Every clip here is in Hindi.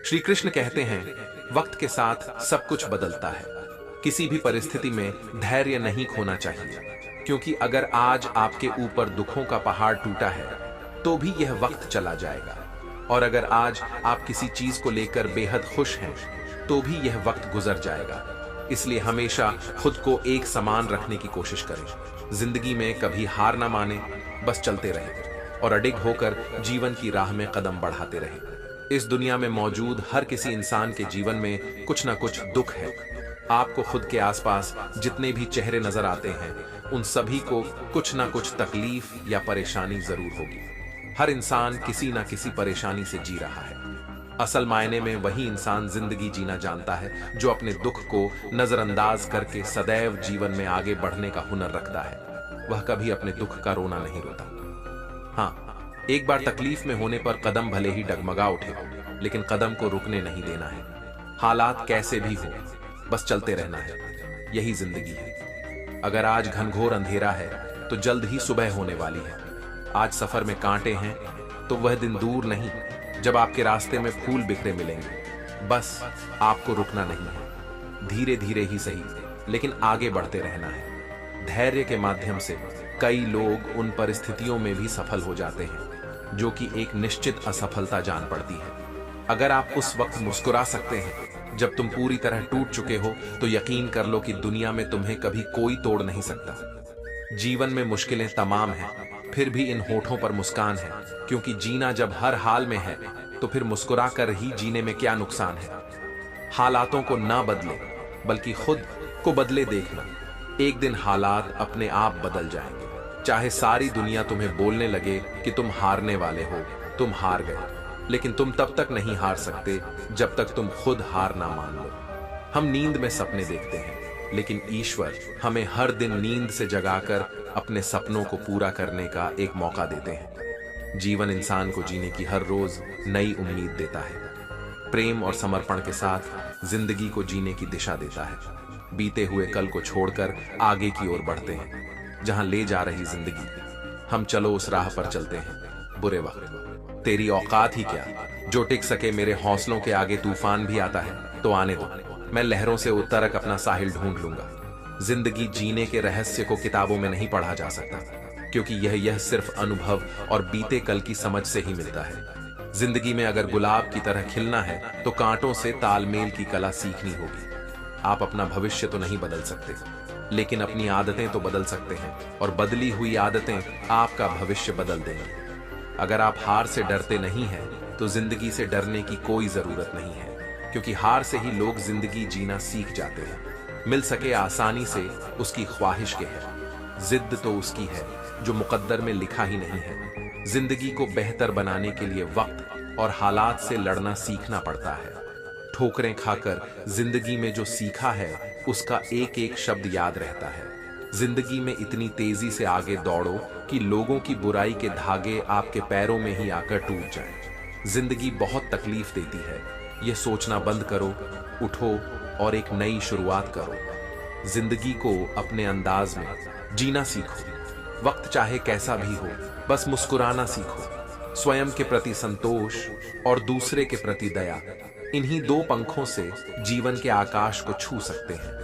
श्री कृष्ण कहते हैं, वक्त के साथ सब कुछ बदलता है। किसी भी परिस्थिति में धैर्य नहीं खोना चाहिए, क्योंकि अगर आज आपके ऊपर दुखों का पहाड़ टूटा है तो भी यह वक्त चला जाएगा, और अगर आज आप किसी चीज को लेकर बेहद खुश हैं तो भी यह वक्त गुजर जाएगा। इसलिए हमेशा खुद को एक समान रखने की कोशिश करें। जिंदगी में कभी हार ना माने, बस चलते रहें और अडिग होकर जीवन की राह में कदम बढ़ाते रहें। इस दुनिया में मौजूद हर किसी इंसान के जीवन में कुछ ना कुछ दुख है। आपको खुद के आसपास जितने भी चेहरे नजर आते हैं, उन सभी को कुछ ना कुछ तकलीफ या परेशानी जरूर होगी। हर इंसान किसी ना किसी परेशानी से जी रहा है। असल मायने में वही इंसान जिंदगी जीना जानता है जो अपने दुख को नजरअंदाज करके सदैव जीवन में आगे बढ़ने का हुनर रखता है। वह कभी अपने दुख का रोना नहीं रोता। हाँ, एक बार तकलीफ में होने पर कदम भले ही डगमगा उठे, लेकिन कदम को रुकने नहीं देना है। हालात कैसे भी हो, बस चलते रहना है। यही जिंदगी है। अगर आज घनघोर अंधेरा है तो जल्द ही सुबह होने वाली है। आज सफर में कांटे हैं तो वह दिन दूर नहीं जब आपके रास्ते में फूल बिखरे मिलेंगे। बस आपको रुकना नहीं है, धीरे धीरे ही सही, लेकिन आगे बढ़ते रहना है। धैर्य के माध्यम से कई लोग उन परिस्थितियों में भी सफल हो जाते हैं जो कि एक निश्चित असफलता जान पड़ती है। अगर आप उस वक्त मुस्कुरा सकते हैं जब तुम पूरी तरह टूट चुके हो, तो यकीन कर लो कि दुनिया में तुम्हें कभी कोई तोड़ नहीं सकता। जीवन में मुश्किलें तमाम हैं, फिर भी इन होठों पर मुस्कान है, क्योंकि जीना जब हर हाल में है तो फिर मुस्कुरा कर ही जीने में क्या नुकसान है। हालातों को ना बदले, बल्कि खुद को बदले देखना। एक दिन हालात अपने आप बदल जाएंगे। चाहे सारी दुनिया तुम्हें बोलने लगे कि तुम हारने वाले हो, तुम हार गए, लेकिन तुम तब तक नहीं हार सकते जब तक तुम खुद हार ना मान लो। हम नींद में सपने देखते हैं, लेकिन ईश्वर हमें हर दिन नींद से जगाकर अपने सपनों को पूरा करने का एक मौका देते हैं। जीवन इंसान को जीने की हर रोज नई उम्मीद देता है। प्रेम और समर्पण के साथ जिंदगी को जीने की दिशा देता है। बीते हुए कल को छोड़कर आगे की ओर बढ़ते हैं। जहां ले जा रही जिंदगी, हम चलो उस राह पर चलते हैं। बुरे वक्त तेरी औकात ही क्या, जो टिक सके मेरे हौसलों के आगे तूफान भी आता है तो आने दो। मैं लहरों से उतरक अपना साहिल ढूंढ लूंगा। जिंदगी जीने के रहस्य को किताबों में नहीं पढ़ा जा सकता, क्योंकि यह सिर्फ अनुभव और बीते कल की समझ से ही मिलता है। जिंदगी में अगर गुलाब की तरह खिलना है तो कांटों से तालमेल की कला सीखनी होगी। आप अपना भविष्य तो नहीं बदल सकते, लेकिन अपनी आदतें तो बदल सकते हैं, और बदली हुई आदतें आपका भविष्य बदल देंगी। अगर आप हार से डरते नहीं हैं तो जिंदगी से डरने की कोई जरूरत नहीं है, क्योंकि हार से ही लोग जिंदगी जीना सीख जाते हैं। मिल सके आसानी से उसकी ख्वाहिश के है, जिद तो उसकी है जो मुकद्दर में लिखा ही नहीं है। जिंदगी को बेहतर बनाने के लिए वक्त और हालात से लड़ना सीखना पड़ता है। ठोकरें खाकर जिंदगी में जो सीखा है उसका एक एक शब्द याद रहता है। जिंदगी में इतनी तेजी से आगे दौड़ो कि लोगों की बुराई के धागे आपके पैरों में ही आकर टूट जाएं। जिंदगी बहुत तकलीफ देती है, यह सोचना बंद करो, उठो और एक नई शुरुआत करो। जिंदगी को अपने अंदाज में जीना सीखो। वक्त चाहे कैसा भी हो, बस मुस्कुराना सीखो। स्वयं के प्रति संतोष और दूसरे के प्रति दया, इन्हीं दो पंखों से जीवन के आकाश को छू सकते हैं।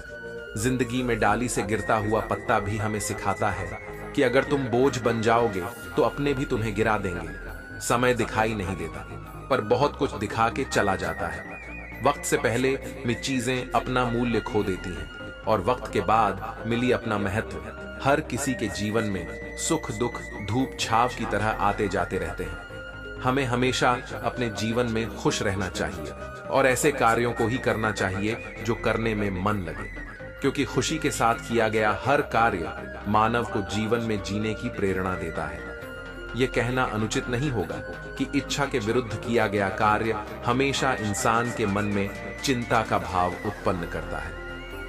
जिंदगी में डाली से गिरता हुआ पत्ता भी हमें सिखाता है कि अगर तुम बोझ बन जाओगे तो अपने भी तुम्हें गिरा देंगे। समय दिखाई नहीं देता, पर बहुत कुछ दिखा के चला जाता है। वक्त से पहले में चीजें अपना मूल्य खो देती हैं, और वक्त के बाद मिली अपना महत्व। हर किसी के जीवन में सुख दुख धूप छाव की तरह आते जाते रहते हैं। हमें हमेशा अपने जीवन में खुश रहना चाहिए और ऐसे कार्यों को ही करना चाहिए जो करने में मन लगे, क्योंकि खुशी के साथ किया गया हर कार्य मानव को जीवन में जीने की प्रेरणा देता है। यह कहना अनुचित नहीं होगा कि इच्छा के विरुद्ध किया गया कार्य हमेशा इंसान के मन में चिंता का भाव उत्पन्न करता है,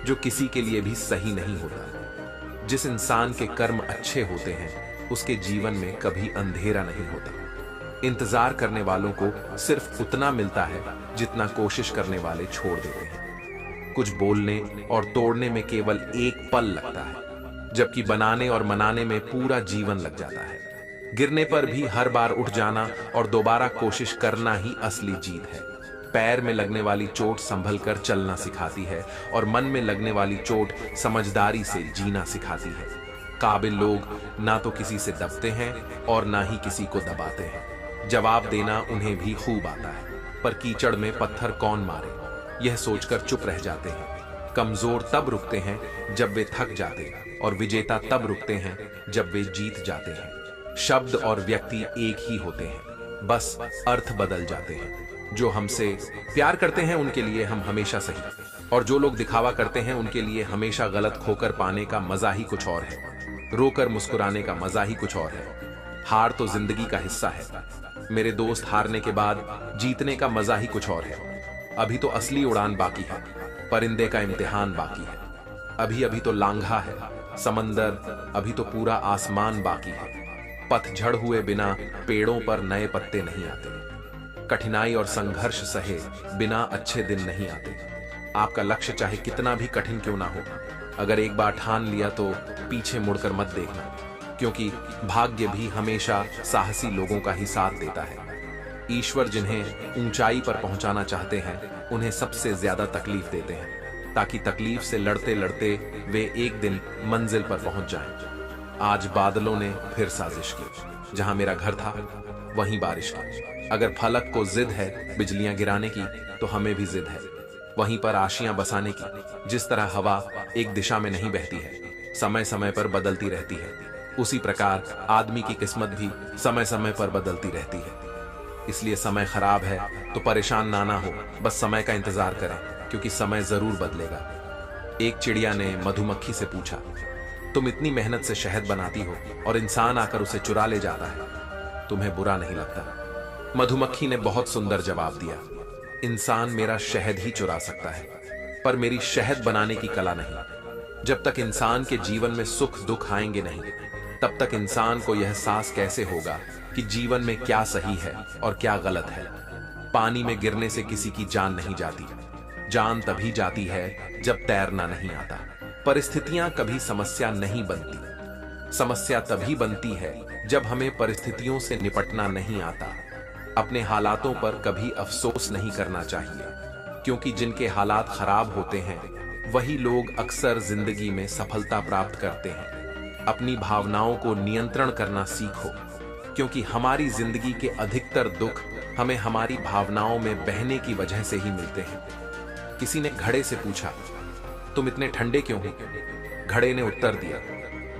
जो किसी के लिए भी सही नहीं होता। जिस इंसान के कर्म अच्छे होते हैं उसके जीवन में कभी अंधेरा नहीं होता। इंतजार करने वालों को सिर्फ उतना मिलता है जितना कोशिश करने वाले छोड़ देते हैं। कुछ बोलने और तोड़ने में केवल एक पल लगता है, जबकि बनाने और मनाने में पूरा जीवन लग जाता है। गिरने पर भी हर बार उठ जाना और दोबारा कोशिश करना ही असली जीत है। पैर में लगने वाली चोट संभल कर चलना सिखाती है और मन में लगने वाली चोट समझदारी से जीना सिखाती है। काबिल लोग ना तो किसी से दबते हैं और ना ही किसी को दबाते हैं। जवाब देना उन्हें भी खूब आता है, पर कीचड़ में पत्थर कौन मारे यह सोचकर चुप रह जाते हैं। कमजोर तब रुकते हैं जब वे थक जाते, और विजेता तब रुकते हैं जब वे जीत जाते हैं। शब्द और व्यक्ति एक ही होते हैं, बस अर्थ बदल जाते हैं। जो हमसे प्यार करते हैं उनके लिए हम हमेशा सही, और जो लोग दिखावा करते हैं उनके लिए हमेशा गलत। खोकर पाने का मजा ही कुछ और है, रोकर मुस्कुराने का मजा ही कुछ और है। हार तो जिंदगी का हिस्सा है मेरे दोस्त, हारने के बाद जीतने का मजा ही कुछ और है। अभी तो असली उड़ान बाकी है, परिंदे का इम्तिहान बाकी है। अभी अभी तो लांघा है समंदर, अभी तो पूरा आसमान बाकी है। पतझड़ हुए बिना पेड़ों पर नए पत्ते नहीं आते। कठिनाई और संघर्ष सहे बिना अच्छे दिन नहीं आते। आपका लक्ष्य चाहे कितना भी कठिन क्यों ना हो, अगर एक बार ठान लिया तो पीछे मुड़कर मत देखना, क्योंकि भाग्य भी हमेशा साहसी लोगों का ही साथ देता है। ईश्वर जिन्हें ऊंचाई पर पहुंचाना चाहते हैं उन्हें सबसे ज्यादा तकलीफ देते हैं, ताकि तकलीफ से लड़ते लड़ते वे एक दिन मंजिल पर पहुंच जाएं। आज बादलों ने फिर साजिश की, जहां मेरा घर था वहीं बारिश की। अगर फलक को जिद है बिजलियां गिराने की, तो हमें भी जिद है वहीं पर आशियां बसाने की। जिस तरह हवा एक दिशा में नहीं बहती है, समय समय पर बदलती रहती है, उसी प्रकार आदमी की किस्मत भी समय समय पर बदलती रहती है। इसलिए समय खराब है तो परेशान ना हो, बस समय का इंतजार करें, क्योंकि समय जरूर बदलेगा। एक चिड़िया ने मधुमक्खी से पूछा, तुम इतनी मेहनत से शहद बनाती हो और इंसान आकर उसे चुरा ले जाता है, तुम्हें बुरा नहीं लगता? मधुमक्खी ने बहुत सुंदर जवाब दिया, इंसान मेरा शहद ही चुरा सकता है, पर मेरी शहद बनाने की कला नहीं। जब तक इंसान के जीवन में सुख दुख आएंगे नहीं, तब तक इंसान को यह एहसास कैसे होगा कि जीवन में क्या सही है और क्या गलत है। पानी में गिरने से किसी की जान नहीं जाती, जान तभी जाती है जब तैरना नहीं आता। परिस्थितियां कभी समस्या नहीं बनती, समस्या तभी बनती है जब हमें परिस्थितियों से निपटना नहीं आता। अपने हालातों पर कभी अफसोस नहीं करना चाहिए, क्योंकि जिनके हालात खराब होते हैं वही लोग अक्सर जिंदगी में सफलता प्राप्त करते हैं। अपनी भावनाओं को नियंत्रण करना सीखो, क्योंकि हमारी जिंदगी के अधिकतर दुख हमें हमारी भावनाओं में बहने की वजह से ही मिलते हैं। किसी ने घड़े से पूछा, तुम इतने ठंडे क्यों हो? घड़े ने उत्तर दिया,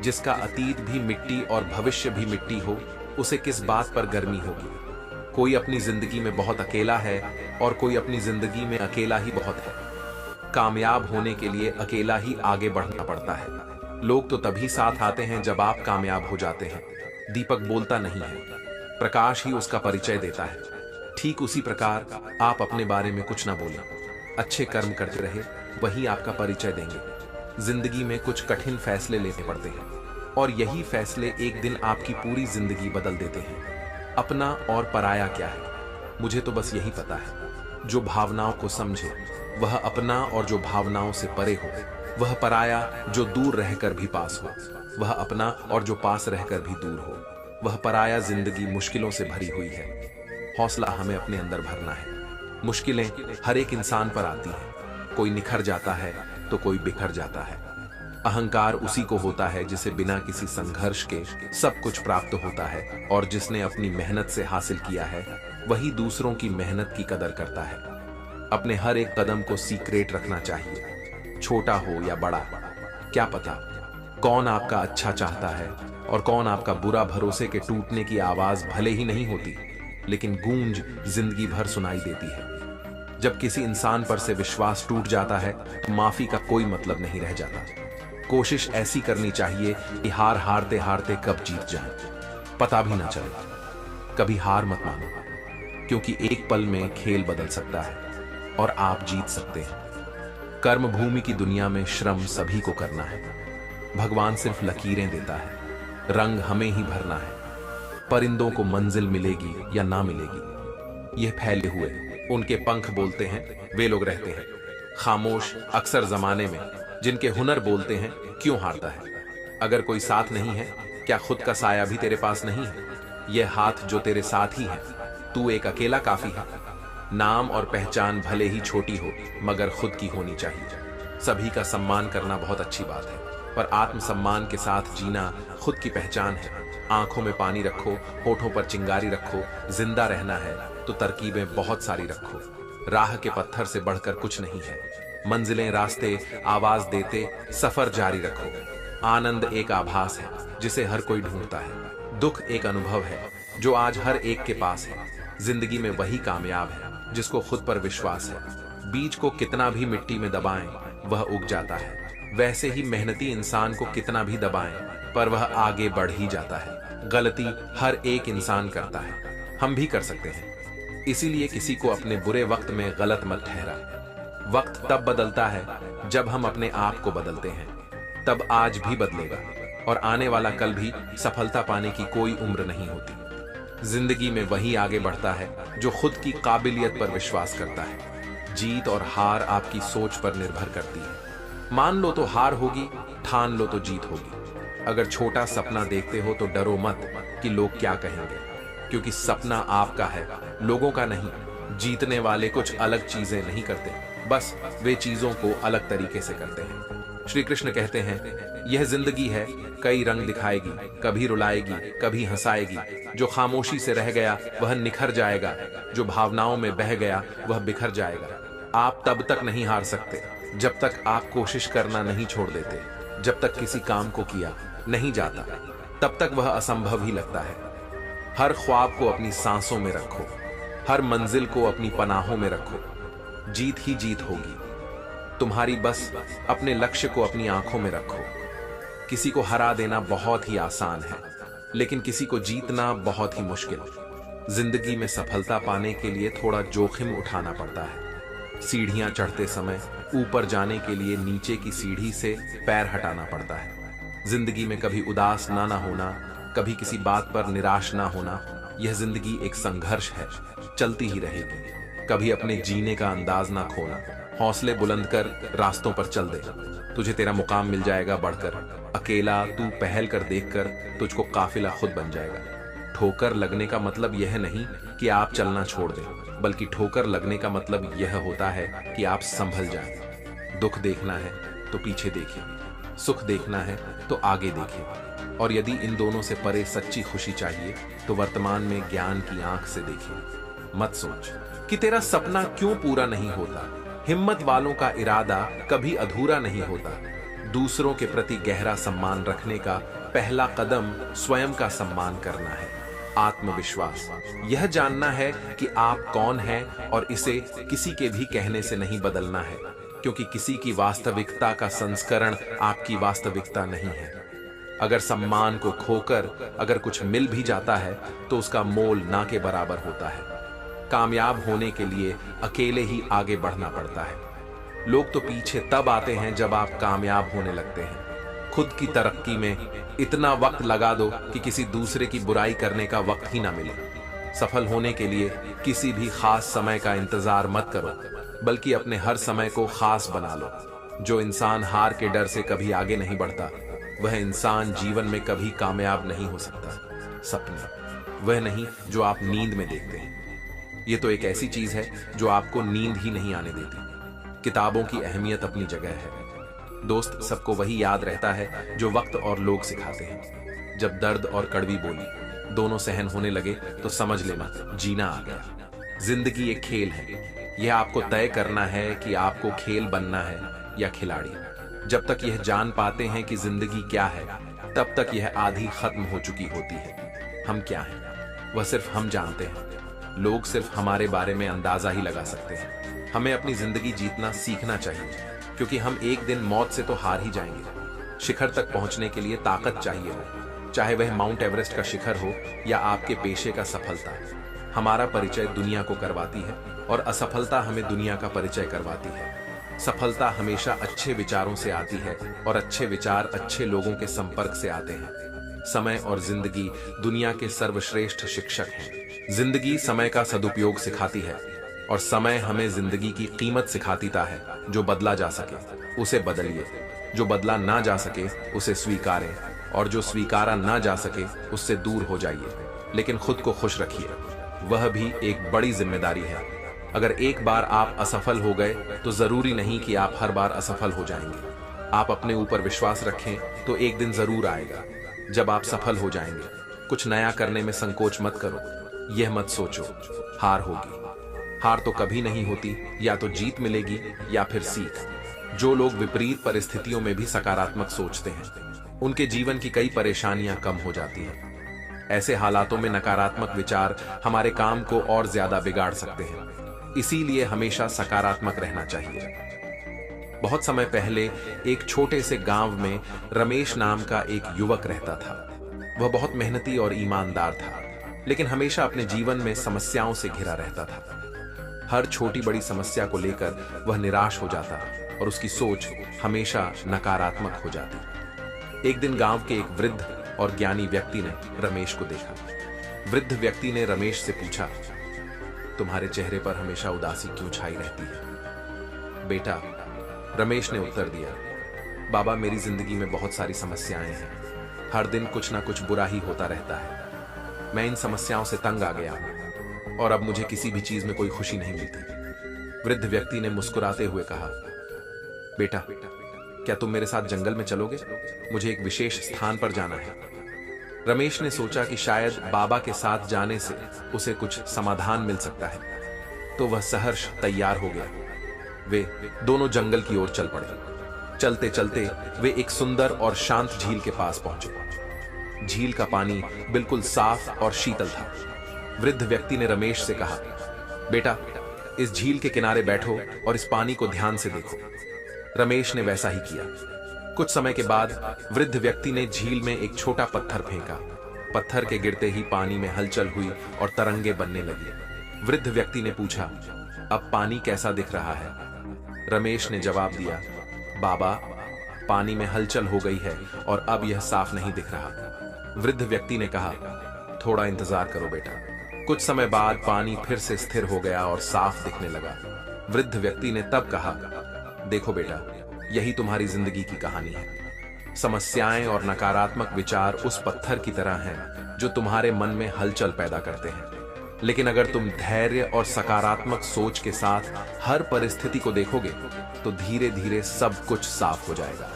जिसका अतीत भी मिट्टी और भविष्य भी मिट्टी हो, उसे किस बात पर गर्मी होगी? कोई अपनी जिंदगी में बहुत अकेला है और कोई अपनी जिंदगी में अकेला ही बहुत है। कामयाब होने के लिए अकेला ही आगे बढ़ना पड़ता है। लोग तो तभी साथ आते हैं जब आप कामयाब हो जाते हैं। दीपक बोलता नहीं है, प्रकाश ही उसका परिचय देता है। ठीक उसी प्रकार आप अपने बारे में कुछ ना बोलें, अच्छे कर्म करते रहे, वही आपका परिचय देंगे। जिंदगी में कुछ कठिन फैसले लेने पड़ते हैं, और यही फैसले एक दिन आपकी पूरी जिंदगी बदल देते हैं। अपना और पराया क्या है? मुझे तो बस यही पता है, जो भावनाओं को समझे वह अपना, और जो भावनाओं से परे हो वह पराया। जो दूर रहकर भी पास हो वह अपना, और जो पास रहकर भी दूर हो वह पराया। जिंदगी मुश्किलों से भरी हुई है, हौसला हमें अपने अंदर भरना है। मुश्किलें हर एक इंसान पर आती हैं, कोई निखर जाता है तो कोई बिखर जाता है। अहंकार उसी को होता है जिसे बिना किसी संघर्ष के सब कुछ प्राप्त होता है, और जिसने अपनी मेहनत से हासिल किया है वही दूसरों की मेहनत की कदर करता है। अपने हर एक कदम को सीक्रेट रखना चाहिए, छोटा हो या बड़ा। क्या पता कौन आपका अच्छा चाहता है और कौन आपका बुरा। भरोसे के टूटने की आवाज भले ही नहीं होती, लेकिन गूंज जिंदगी भर सुनाई देती है। जब किसी इंसान पर से विश्वास टूट जाता है तो माफी का कोई मतलब नहीं रह जाता। कोशिश ऐसी करनी चाहिए कि हार हारते हारते कब जीत जाए पता भी ना चले। कभी हार मत मानो, क्योंकि एक पल में खेल बदल सकता है और आप जीत सकते हैं। कर्म भूमि की दुनिया में श्रम सभी को करना है। भगवान सिर्फ लकीरें देता है, रंग हमें ही भरना है। परिंदों को मंजिल मिलेगी या ना मिलेगी, यह फैले हुए उनके पंख बोलते हैं, वे लोग रहते हैं खामोश। अक्सर जमाने में जिनके हुनर बोलते हैं, क्यों हारता है? अगर कोई साथ नहीं है, क्या खुद का साया भी तेरे पास नहीं है? यह हाथ जो तेरे साथ ही है, तू एक अकेला काफी है। नाम और पहचान भले ही छोटी हो मगर खुद की होनी चाहिए। सभी का सम्मान करना बहुत अच्छी बात है, पर आत्मसम्मान के साथ जीना खुद की पहचान है। आंखों में पानी रखो, होठों पर चिंगारी रखो। जिंदा रहना है तो तरकीबें बहुत सारी रखो। राह के पत्थर से बढ़कर कुछ नहीं है। मंजिलें रास्ते आवाज देते, सफर जारी रखो। आनंद एक आभास है जिसे हर कोई ढूंढता है। दुख एक अनुभव है जो आज हर एक के पास है। जिंदगी में वही कामयाब है जिसको खुद पर विश्वास है। बीज को कितना भी मिट्टी में दबाएं वह उग जाता है। वैसे ही मेहनती इंसान को कितना भी दबाएं पर वह आगे बढ़ ही जाता है। गलती हर एक इंसान करता है, हम भी कर सकते हैं। इसीलिए किसी को अपने बुरे वक्त में गलत मत ठहरा। वक्त तब बदलता है जब हम अपने आप को बदलते हैं। तब आज भी बदलेगा और आने वाला कल भी। सफलता पाने की कोई उम्र नहीं होती। जिंदगी में वही आगे बढ़ता है जो खुद की काबिलियत पर विश्वास करता है। जीत और हार आपकी सोच पर निर्भर करती है। मान लो तो हार होगी, ठान लो तो जीत होगी। अगर छोटा सपना देखते हो तो डरो मत कि लोग क्या कहेंगे, क्योंकि सपना आपका है, लोगों का नहीं। जीतने वाले कुछ अलग चीजें नहीं करते, बस वे चीजों को अलग तरीके से करते हैं। श्री कृष्ण कहते हैं, यह जिंदगी है, कई रंग दिखाएगी, कभी रुलाएगी, कभी हंसाएगी। जो खामोशी से रह गया वह निखर जाएगा, जो भावनाओं में बह गया वह बिखर जाएगा। आप तब तक नहीं हार सकते जब तक आप कोशिश करना नहीं छोड़ देते। जब तक किसी काम को किया नहीं जाता तब तक वह असंभव ही लगता है। हर ख्वाब को अपनी सांसों में रखो, हर मंजिल को अपनी पनाहों में रखो। जीत ही जीत होगी तुम्हारी, बस अपने लक्ष्य को अपनी आंखों में रखो। किसी को हरा देना बहुत ही आसान है, लेकिन किसी को जीतना बहुत ही मुश्किल। जिंदगी में सफलता पाने के लिए थोड़ा जोखिम उठाना पड़ता है। सीढ़ियां चढ़ते समय ऊपर जाने के लिए नीचे की सीढ़ी से पैर हटाना पड़ता है। जिंदगी में कभी उदास ना होना, कभी किसी बात पर निराश ना होना। यह जिंदगी एक संघर्ष है, चलती ही रहेगी। कभी अपने जीने का अंदाज ना खोना। हौसले बुलंद कर रास्तों पर चल दे, तुझे तेरा मुकाम मिल जाएगा बढ़कर। अकेला तू पहल कर देखकर तुझको काफिला खुद बन जाएगा। ठोकर लगने का मतलब यह नहीं कि आप चलना छोड़ दें, बल्कि ठोकर लगने का मतलब यह होता है कि आप संभल जाएं। दुख देखना है तो पीछे देखिए, सुख देखना है तो आगे देखिए, और यदि इन दोनों से परे सच्ची खुशी चाहिए तो वर्तमान में ज्ञान की आंख से देखिए। मत सोच कि तेरा सपना क्यों पूरा नहीं होता। हिम्मत वालों का इरादा कभी अधूरा नहीं होता। दूसरों के प्रति गहरा सम्मान रखने का पहला कदम स्वयं का सम्मान करना है। आत्मविश्वास यह जानना है कि आप कौन हैं और इसे किसी के भी कहने से नहीं बदलना है, क्योंकि किसी की वास्तविकता का संस्करण आपकी वास्तविकता नहीं है। अगर सम्मान को खोकर अगर कुछ मिल भी जाता है तो उसका मोल ना के बराबर होता है। कामयाब होने के लिए अकेले ही आगे बढ़ना पड़ता है। लोग तो पीछे तब आते हैं जब आप कामयाब होने लगते हैं। खुद की तरक्की में इतना वक्त लगा दो कि किसी दूसरे की बुराई करने का वक्त ही ना मिले। सफल होने के लिए किसी भी खास समय का इंतजार मत करो, बल्कि अपने हर समय को खास बना लो। जो इंसान हार के डर से कभी आगे नहीं बढ़ता, वह इंसान जीवन में कभी कामयाब नहीं हो सकता। सपने वह नहीं जो आप नींद में देखते हैं, ये तो एक ऐसी चीज है जो आपको नींद ही नहीं आने देती। किताबों की अहमियत अपनी जगह है। दोस्त सबको वही याद रहता है जो वक्त और लोग सिखाते हैं। जब दर्द और कड़वी बोली दोनों सहन होने लगे तो समझ लेना जीना आ गया। जिंदगी एक खेल है, यह आपको तय करना है कि आपको खेल बनना है या खिलाड़ी। जब तक यह जान पाते हैं कि जिंदगी क्या है, तब तक यह आधी खत्म हो चुकी होती है। हम क्या हैं वह सिर्फ हम जानते हैं। लोग सिर्फ हमारे बारे में अंदाजा ही लगा सकते हैं। हमें अपनी जिंदगी जीतना सीखना चाहिए, क्योंकि हम एक दिन मौत से तो हार ही जाएंगे। शिखर तक पहुंचने के लिए ताकत चाहिए हो, चाहे वह माउंट एवरेस्ट का शिखर हो या आपके पेशे का सफलता। हमारा परिचय दुनिया को करवाती है और असफलता हमें दुनिया का परिचय करवाती है। सफलता हमेशा अच्छे विचारों से आती है और अच्छे विचार अच्छे लोगों के संपर्क से आते हैं। समय और जिंदगी दुनिया के सर्वश्रेष्ठ शिक्षक हैं। जिंदगी समय का सदुपयोग सिखाती है और समय हमें जिंदगी की कीमत सिखातीता है। जो बदला जा सके उसे बदलिए, जो बदला ना जा सके उसे स्वीकारें, और जो स्वीकारा ना जा सके उससे दूर हो जाइए। लेकिन खुद को खुश रखिए, वह भी एक बड़ी जिम्मेदारी है। अगर एक बार आप असफल हो गए तो जरूरी नहीं कि आप हर बार असफल हो जाएंगे। आप अपने ऊपर विश्वास रखें तो एक दिन जरूर आएगा जब आप सफल हो जाएंगे। कुछ नया करने में संकोच मत करो। यह मत सोचो हार होगी। हार तो कभी नहीं होती, या तो जीत मिलेगी या फिर सीख। जो लोग विपरीत परिस्थितियों में भी सकारात्मक सोचते हैं उनके जीवन की कई परेशानियां कम हो जाती हैं। ऐसे हालातों में नकारात्मक विचार हमारे काम को और ज्यादा बिगाड़ सकते हैं। इसीलिए हमेशा सकारात्मक रहना चाहिए। बहुत समय पहले एक छोटे से गांव में रमेश नाम का एक युवक रहता था। वह बहुत मेहनती और ईमानदार था, लेकिन हमेशा अपने जीवन में समस्याओं से घिरा रहता था। हर छोटी बड़ी समस्या को लेकर वह निराश हो जाता और उसकी सोच हमेशा नकारात्मक हो जाती। एक दिन गांव के एक वृद्ध और ज्ञानी व्यक्ति ने रमेश को देखा। वृद्ध व्यक्ति ने रमेश से पूछा, तुम्हारे चेहरे पर हमेशा उदासी क्यों छाई रहती है? बेटा, रमेश ने उत्तर दिया, बाबा मेरी जिंदगी में बहुत सारी समस्याएं हैं। हर दिन कुछ ना कुछ बुरा ही होता रहता है। मैं इन समस्याओं से तंग आ गया हूं और अब मुझे किसी भी चीज में कोई खुशी नहीं मिलती। वृद्ध व्यक्ति ने मुस्कुराते हुए कहा, बेटा, क्या तुम मेरे साथ जंगल में चलोगे? मुझे एक विशेष स्थान पर जाना है। रमेश ने सोचा कि शायद बाबा के साथ जाने से उसे कुछ समाधान मिल सकता है, तो वह सहर्ष तैयार हो गया। वे दोनों जंगल की ओर चल पड़े। चलते चलते वे एक सुंदर और शांत झील के पास पहुंचे। झील का पानी बिल्कुल साफ और शीतल था। वृद्ध व्यक्ति ने रमेश से कहा, बेटा, इस झील के किनारे बैठो और इस पानी को ध्यान से देखो। रमेश ने वैसा ही किया। कुछ समय के बाद वृद्ध व्यक्ति ने झील में एक छोटा पत्थर फेंका। पत्थर के गिरते ही पानी में हलचल हुई और तरंगे बनने लगी। वृद्ध व्यक्ति ने पूछा, अब पानी कैसा दिख रहा है? रमेश ने जवाब दिया, बाबा, पानी में हलचल हो गई है और अब यह साफ नहीं दिख रहा। वृद्ध व्यक्ति ने कहा, थोड़ा इंतजार करो बेटा। कुछ समय बाद पानी फिर से स्थिर हो गया और साफ दिखने लगा। वृद्ध व्यक्ति ने तब कहा, देखो बेटा, यही तुम्हारी जिंदगी की कहानी है। समस्याएं और नकारात्मक विचार उस पत्थर की तरह हैं जो तुम्हारे मन में हलचल पैदा करते हैं। लेकिन अगर तुम धैर्य और सकारात्मक सोच के साथ हर परिस्थिति को देखोगे तो धीरे धीरे सब कुछ साफ हो जाएगा।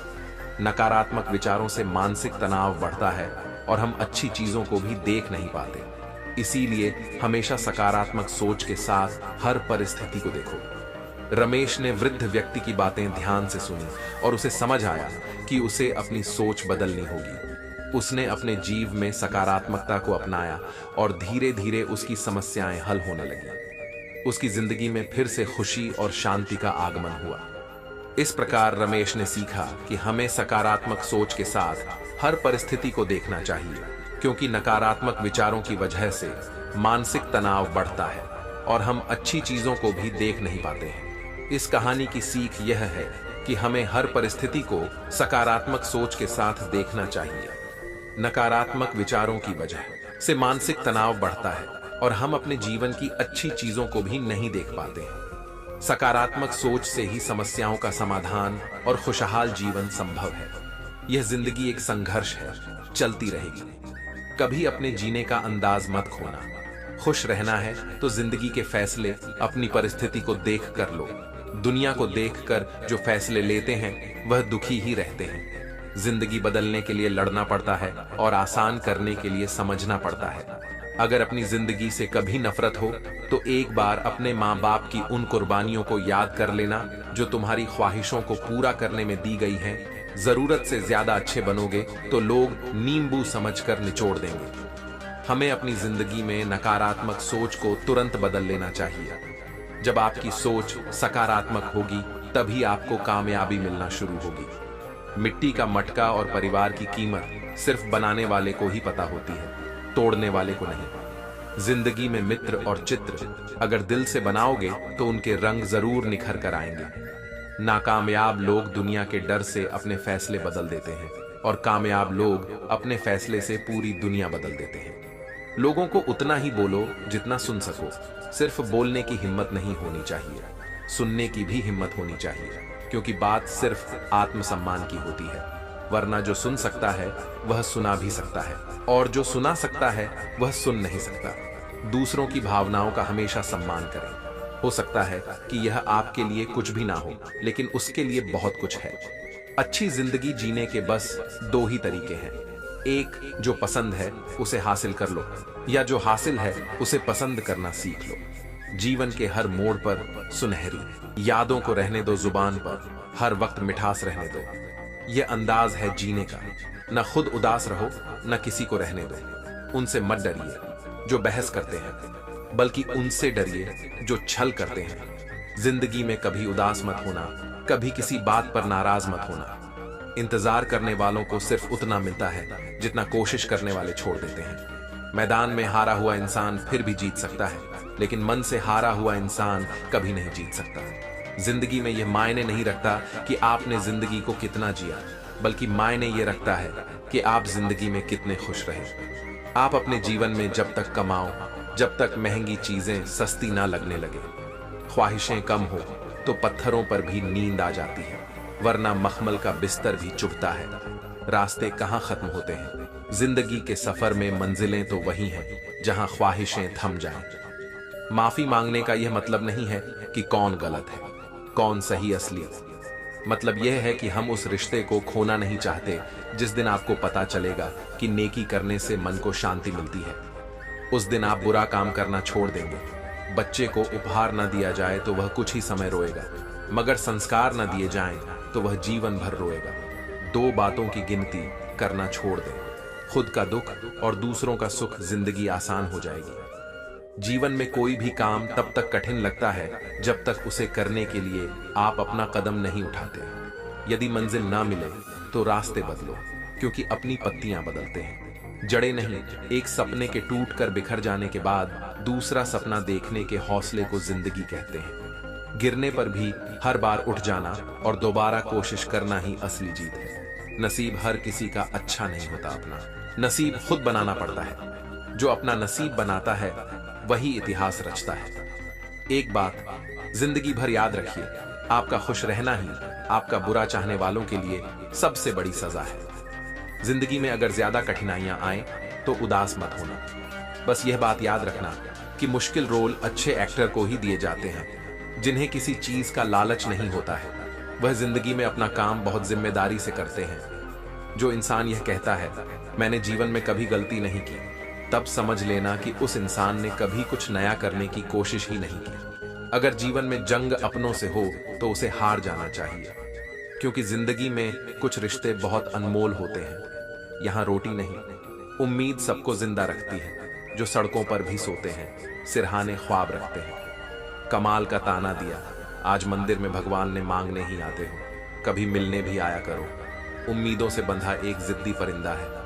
नकारात्मक विचारों से मानसिक तनाव बढ़ता है और हम अच्छी चीजों को भी देख नहीं पाते। इसीलिए हमेशा सकारात्मक सोच के साथ हर परिस्थिति को देखो। रमेश ने वृद्ध व्यक्ति की बातें ध्यान से सुनी और उसे समझ आया कि उसे अपनी सोच बदलनी होगी। उसने अपने जीवन में सकारात्मकता को अपनाया और धीरे धीरे उसकी समस्याएं हल होने लगीं। उसकी जिंदगी में फिर से खुशी और शांति का आगमन हुआ। इस प्रकार रमेश ने सीखा कि हमें सकारात्मक सोच के साथ हर परिस्थिति को देखना चाहिए, क्योंकि नकारात्मक विचारों की वजह से मानसिक तनाव बढ़ता है और हम अच्छी चीजों को भी देख नहीं पाते हैं। इस कहानी की सीख यह है कि हमें हर परिस्थिति को सकारात्मक सोच के साथ देखना चाहिए। नकारात्मक विचारों की वजह से मानसिक तनाव बढ़ता है और हम अपने जीवन की अच्छी चीजों को भी नहीं देख पाते हैं। सकारात्मक सोच से ही समस्याओं का समाधान और खुशहाल जीवन संभव है। यह जिंदगी एक संघर्ष है, चलती रहेगी। कभी अपने जीने का अंदाज मत खोना। खुश रहना है तो जिंदगी के फैसले अपनी परिस्थिति को देख कर लो। दुनिया को देखकर जो फैसले लेते हैं वह दुखी ही रहते हैं। जिंदगी बदलने के लिए लड़ना पड़ता है और आसान करने के लिए समझना पड़ता है। अगर अपनी जिंदगी से कभी नफरत हो तो एक बार अपने माँ बाप की उन कुर्बानियों को याद कर लेना जो तुम्हारी ख्वाहिशों को पूरा करने में दी गई हैं। जरूरत से ज्यादा अच्छे बनोगे तो लोग नींबू समझकर निचोड़ देंगे। हमें अपनी जिंदगी में नकारात्मक सोच को तुरंत बदल लेना चाहिए। जब आपकी सोच सकारात्मक होगी तभी आपको कामयाबी मिलना शुरू होगी। मिट्टी का मटका और परिवार की कीमत सिर्फ बनाने वाले को ही पता होती है, तोड़ने वाले को नहीं। जिंदगी में मित्र और चित्र अगर दिल से बनाओगे तो उनके रंग जरूर निखर कर आएंगे। नाकामयाब लोग दुनिया के डर से अपने फैसले बदल देते हैं और कामयाब लोग अपने फैसले से पूरी दुनिया बदल देते हैं। लोगों को उतना ही बोलो जितना सुन सको। सिर्फ बोलने की हिम्मत नहीं होनी चाहिए, सुनने की भी हिम्मत होनी चाहिए, क्योंकि बात सिर्फ आत्मसम्मान की होती है। वरना जो सुन सकता है वह सुना भी सकता है, और जो सुना सकता है वह सुन नहीं सकता। दूसरों की भावनाओं का हमेशा सम्मान करें। हो सकता है कि यह आपके लिए कुछ भी ना हो, लेकिन उसके लिए बहुत कुछ है। अच्छी जिंदगी जीने के बस दो ही तरीके हैं। एक, जो पसंद है उसे हासिल कर लो, या जो हासिल है उसे पसंद करना सीख लो। जीवन के हर मोड़ पर सुनहरी यादों को रहने दो जुबान पर, हर वक्त मिठास रहने दो। यह अंदाज है जीने का। न खुद उदास रहो, न किसी को रहने दो। उनसे मत डरिए जो बहस करते हैं, बल्कि उनसे डरिए जो छल करते हैं। जिंदगी में कभी उदास मत होना, कभी किसी बात पर नाराज मत होना। इंतजार करने वालों को सिर्फ उतना मिलता है जितना कोशिश करने वाले छोड़ देते हैं। मैदान में हारा हुआ इंसान फिर भी जीत सकता है, लेकिन मन से हारा हुआ इंसान कभी नहीं जीत सकता। जिंदगी में यह मायने नहीं रखता कि आपने जिंदगी को कितना जिया, बल्कि मायने ये रखता है कि आप जिंदगी में कितने खुश रहे। आप अपने जीवन में जब तक कमाओ, जब तक महंगी चीजें सस्ती ना लगने लगे, ख्वाहिशें कम हो तो पत्थरों पर भी नींद आ जाती है, वरना मखमल का बिस्तर भी चुभता है। रास्ते कहाँ खत्म होते हैं? जिंदगी के सफर में मंजिलें तो वही हैं जहां ख्वाहिशें थम जाएं। माफी मांगने का यह मतलब नहीं है कि कौन गलत है, कौन सही असली। मतलब यह है कि हम उस रिश्ते को खोना नहीं चाहते जिस दिन आपको पता चलेगा कि नेकी करने से मन को शांति मिलती है। उस दिन आप बुरा काम करना छोड़ देंगे। बच्चे को उपहार न दिया जाए तो वह कुछ ही समय रोएगा, मगर संस्कार न दिए जाएं तो वह जीवन भर रोएगा। दो बातों की गिनती करना छोड़ दें, खुद का दुख और दूसरों का सुख। जिंदगी आसान हो जाएगी। जीवन में कोई भी काम तब तक कठिन लगता है जब तक उसे करने के लिए आप अपना कदम नहीं उठाते। यदि मंजिल ना मिले तो रास्ते बदलो, क्योंकि अपनी पत्तियां बदलते हैं, जड़ें नहीं। एक सपने के टूट कर बिखर जाने के बाद दूसरा सपना देखने के हौसले को जिंदगी कहते हैं। गिरने पर भी हर बार उठ जाना और दोबारा कोशिश करना ही असली जीत है। नसीब हर किसी का अच्छा नहीं होता, अपना नसीब खुद बनाना पड़ता है। जो अपना नसीब बनाता है वही इतिहास रचता है। एक बात जिंदगी भर याद रखिए, आपका खुश रहना ही आपका बुरा चाहने वालों के लिए सबसे बड़ी सजा है। जिंदगी में अगर ज्यादा कठिनाइयां आए तो उदास मत होना। बस यह बात याद रखना कि मुश्किल रोल अच्छे एक्टर को ही दिए जाते हैं, जिन्हें किसी चीज का लालच नहीं होता है। वह जिंदगी में अपना काम बहुत जिम्मेदारी से करते हैं। जो इंसान यह कहता है मैंने जीवन में कभी गलती नहीं की, तब समझ लेना कि उस इंसान ने कभी कुछ नया करने की कोशिश ही नहीं की। अगर जीवन में जंग अपनों से हो तो उसे हार जाना चाहिए, क्योंकि जिंदगी में कुछ रिश्ते बहुत अनमोल होते हैं। यहाँ रोटी नहीं, उम्मीद सबको जिंदा रखती है। जो सड़कों पर भी सोते हैं, सिरहाने ख्वाब रखते हैं। कमाल का ताना दिया, आज मंदिर में भगवान ने मांगने ही आते हो, कभी मिलने भी आया करो। उम्मीदों से बंधा एक जिद्दी परिंदा है।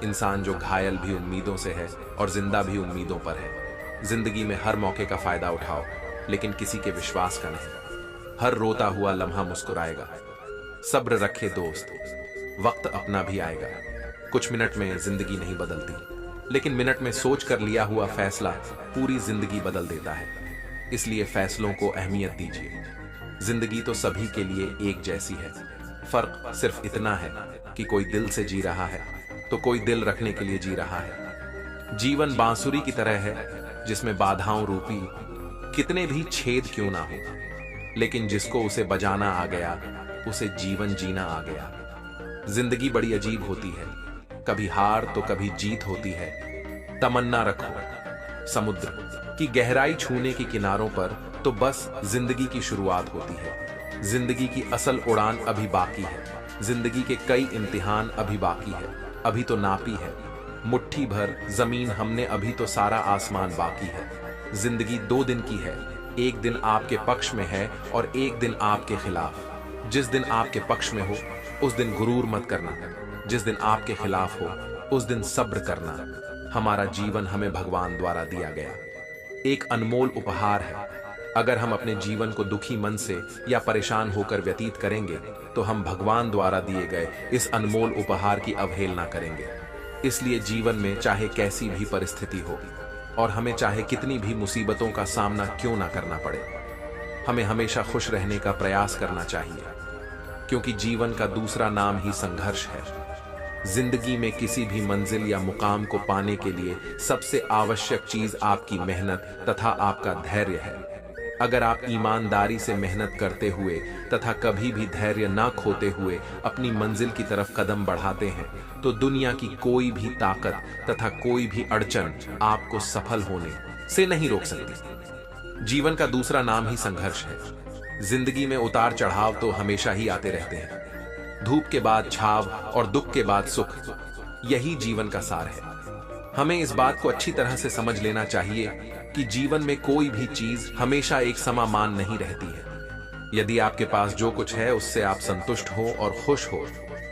इंसान जो घायल भी उम्मीदों से है और जिंदा भी उम्मीदों पर है। जिंदगी में हर मौके का फायदा उठाओ, लेकिन किसी के विश्वास का नहीं। हर रोता हुआ लम्हा मुस्कुराएगा। सब्र रखे दोस्त, वक्त अपना भी आएगा। कुछ मिनट में जिंदगी नहीं बदलती, लेकिन मिनट में सोच कर लिया हुआ फैसला पूरी जिंदगी बदल देता है। इसलिए फैसलों को अहमियत दीजिए। जिंदगी तो सभी के लिए एक जैसी है। फर्क सिर्फ इतना है कि कोई दिल से जी रहा है तो कोई दिल रखने के लिए जी रहा है। जीवन बांसुरी की तरह है जिसमें बाधाओं रूपी कितने भी छेद क्यों ना हो, लेकिन जिसको उसे बजाना आ गया उसे जीवन जीना आ गया। जिंदगी बड़ी अजीब होती है, कभी हार तो कभी जीत होती है। तमन्ना रखो समुद्र की गहराई छूने के किनारों पर, तो बस जिंदगी की शुरुआत होती है। जिंदगी की असल उड़ान अभी बाकी है। जिंदगी के कई इम्तिहान अभी बाकी है, अभी तो नापी है। मुट्ठी भर जमीन हमने, अभी तो सारा आसमान बाकी है। जिंदगी 2 दिन की है, एक दिन आपके पक्ष में है और एक दिन आपके खिलाफ। जिस दिन आपके पक्ष में हो उस दिन गुरूर मत करना, जिस दिन आपके खिलाफ हो उस दिन सब्र करना। हमारा जीवन हमें भगवान द्वारा दिया गया एक अनमोल उपहार है। अगर हम अपने जीवन को दुखी मन से या परेशान होकर व्यतीत करेंगे तो हम भगवान द्वारा दिए गए इस अनमोल उपहार की अवहेलना करेंगे। इसलिए जीवन में चाहे कैसी भी परिस्थिति हो और हमें चाहे कितनी भी मुसीबतों का सामना क्यों ना करना पड़े, हमें हमेशा खुश रहने का प्रयास करना चाहिए, क्योंकि जीवन का दूसरा नाम ही संघर्ष है। जिंदगी में किसी भी मंजिल या मुकाम को पाने के लिए सबसे आवश्यक चीज आपकी मेहनत तथा आपका धैर्य है। अगर आप ईमानदारी से मेहनत करते हुए तथा कभी भी धैर्य न खोते हुए अपनी मंजिल की तरफ कदम बढ़ाते हैं, तो दुनिया की कोई भी ताकत तथा कोई भी अड़चन आपको सफल होने से नहीं रोक सकती। जीवन का दूसरा नाम ही संघर्ष है। जिंदगी में उतार चढ़ाव तो हमेशा ही आते रहते हैं। धूप के बाद छाव और दुख के बाद सुख, यही जीवन का सार है। हमें इस बात को अच्छी तरह से समझ लेना चाहिए कि जीवन में कोई भी चीज हमेशा एक समान नहीं रहती है। यदि आपके पास जो कुछ है उससे आप संतुष्ट हो और खुश हो,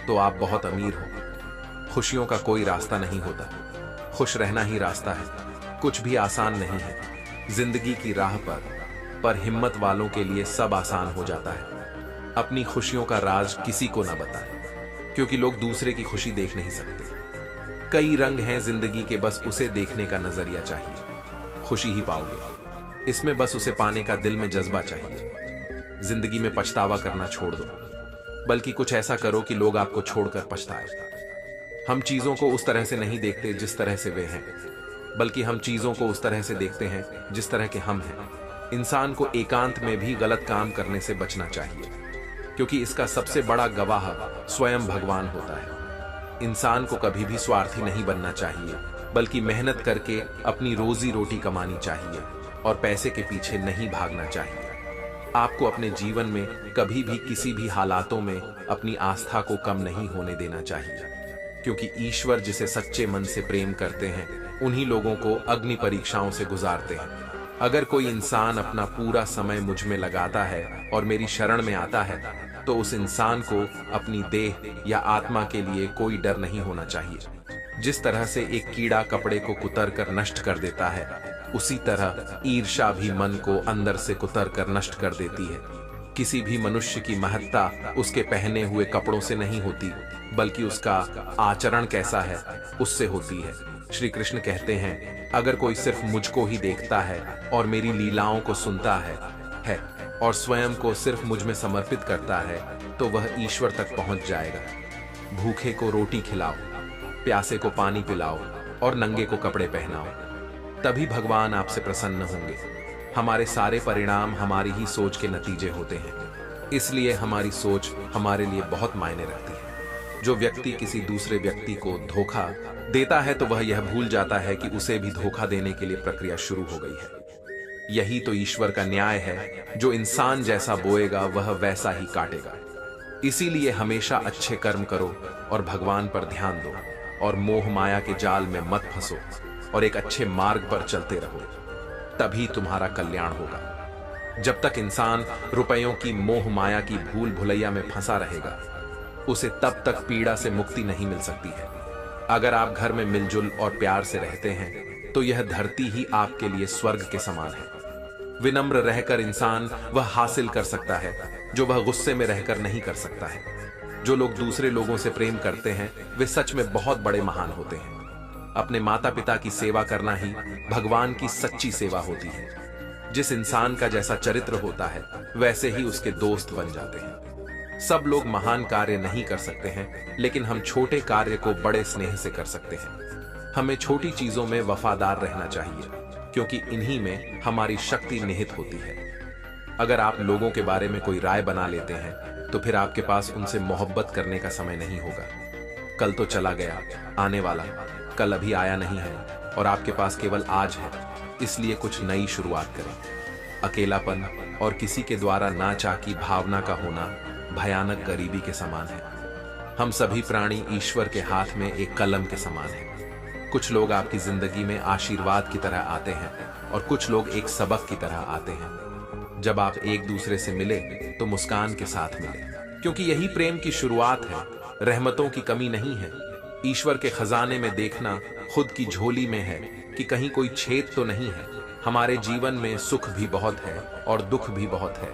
तो आप बहुत अमीर हो। खुशियों का कोई रास्ता नहीं होता, खुश रहना ही रास्ता है। कुछ भी आसान नहीं है जिंदगी की राह पर हिम्मत वालों के लिए सब आसान हो जाता है। अपनी खुशियों का राज किसी को न बताएं, क्योंकि लोग दूसरे की खुशी देख नहीं सकते। कई रंग हैं जिंदगी के, बस उसे देखने का नजरिया चाहिए, खुशी ही पाओगे। इसमें बस उसे पाने का दिल में जज्बा चाहिए। जिंदगी में पछतावा करना छोड़ दो, बल्कि कुछ ऐसा करो कि लोग आपको छोड़कर पछताएं। हम चीजों को उस तरह से नहीं देखते जिस तरह से वे हैं, बल्कि हम चीजों को उस तरह से देखते हैं जिस तरह के हम हैं। इंसान को एकांत में भी गलत काम करने से बचना चाहिए, क्योंकि इसका सबसे बड़ा गवाह स्वयं भगवान होता है। इंसान को कभी भी स्वार्थी नहीं बनना चाहिए, बल्कि मेहनत करके अपनी रोजी रोटी कमानी चाहिए और पैसे के पीछे नहीं भागना चाहिए। आपको अपने जीवन में कभी भी किसी भी हालातों में अपनी आस्था को कम नहीं होने देना चाहिए, क्योंकि ईश्वर जिसे सच्चे मन से प्रेम करते हैं उन्हीं लोगों को अग्नि परीक्षाओं से गुजारते हैं। अगर कोई इंसान अपना पूरा समय मुझ में लगाता है और मेरी शरण में आता है, तो उस इंसान को अपनी देह या आत्मा के लिए कोई डर नहीं होना चाहिए। जिस तरह से एक कीड़ा कपड़े को कुतर कर नष्ट कर देता है, उसी तरह ईर्ष्या भी मन को अंदर से कुतर कर नष्ट कर देती है। किसी भी मनुष्य की महत्ता उसके पहने हुए कपड़ों से नहीं होती, बल्कि उसका आचरण कैसा है उससे होती है। श्री कृष्ण कहते हैं, अगर कोई सिर्फ मुझको ही देखता है और मेरी लीलाओं को सुनता है और स्वयं को सिर्फ मुझ में समर्पित करता है, तो वह ईश्वर तक पहुंच जाएगा। भूखे को रोटी खिलाओ, प्यासे को पानी पिलाओ और नंगे को कपड़े पहनाओ, तभी भगवान आपसे प्रसन्न होंगे। हमारे सारे परिणाम हमारी ही सोच के नतीजे होते हैं, इसलिए हमारी सोच हमारे लिए बहुत मायने रखती है। जो व्यक्ति किसी दूसरे व्यक्ति को धोखा देता है, तो वह यह भूल जाता है कि उसे भी धोखा देने के लिए प्रक्रिया शुरू हो गई है। यही तो ईश्वर का न्याय है, जो इंसान जैसा बोएगा वह वैसा ही काटेगा। इसीलिए हमेशा अच्छे कर्म करो और भगवान पर ध्यान दो और मोह माया के जाल में मत फंसो और एक अच्छे मार्ग पर चलते रहो, तभी तुम्हारा कल्याण होगा। जब तक इंसान रुपयों की मोह माया की भूल भुलैया में फंसा रहेगा, उसे तब तक पीड़ा से मुक्ति नहीं मिल सकती है। अगर आप घर में मिलजुल और प्यार से रहते हैं, तो यह धरती ही आपके लिए स्वर्ग के समान है। विनम्र रहकर इंसान वह हासिल कर सकता है जो वह गुस्से में रहकर नहीं कर सकता है। जो लोग दूसरे लोगों से प्रेम करते हैं, वे सच में बहुत बड़े महान होते हैं। अपने माता पिता की सेवा करना ही भगवान की सच्ची सेवा होती है। जिस इंसान का जैसा चरित्र होता है, वैसे ही उसके दोस्त बन जाते हैं। सब लोग महान कार्य नहीं कर सकते हैं, लेकिन हम छोटे कार्य को बड़े स्नेह से कर सकते हैं। हमें छोटी चीजों में वफादार रहना चाहिए, क्योंकि इन्हीं में हमारी शक्ति निहित होती है। अगर आप लोगों के बारे में कोई राय बना लेते हैं, तो फिर आपके पास उनसे मोहब्बत करने का समय नहीं होगा। कल तो चला गया, आने वाला कल अभी आया नहीं है और आपके पास केवल आज है। इसलिए कुछ नई शुरुआत करें। अकेलापन और किसी के द्वारा ना चाह की भावना का होना भयानक गरीबी के समान है। हम सभी प्राणी ईश्वर के हाथ में एक कलम के समान हैं। कुछ लोग आपकी जिंदगी में आशीर्वाद की तरह आते हैं और कुछ लोग एक सबक की तरह आते हैं। जब आप एक दूसरे से मिले तो मुस्कान के साथ मिले, क्योंकि यही प्रेम की शुरुआत है। रहमतों की कमी नहीं है। ईश्वर के खजाने में देखना खुद की झोली में है कि कहीं कोई छेद तो नहीं है। हमारे जीवन में सुख भी बहुत है और दुख भी बहुत है।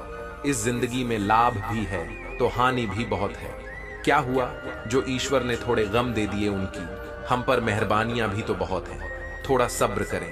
इस जिंदगी में लाभ भी है तो हानि भी बहुत है। क्या हुआ जो ईश्वर ने थोड़े गम दे दिए उनकी, हम पर मेहरबानियां भी तो बहुत हैं। थोड़ा सब्र करें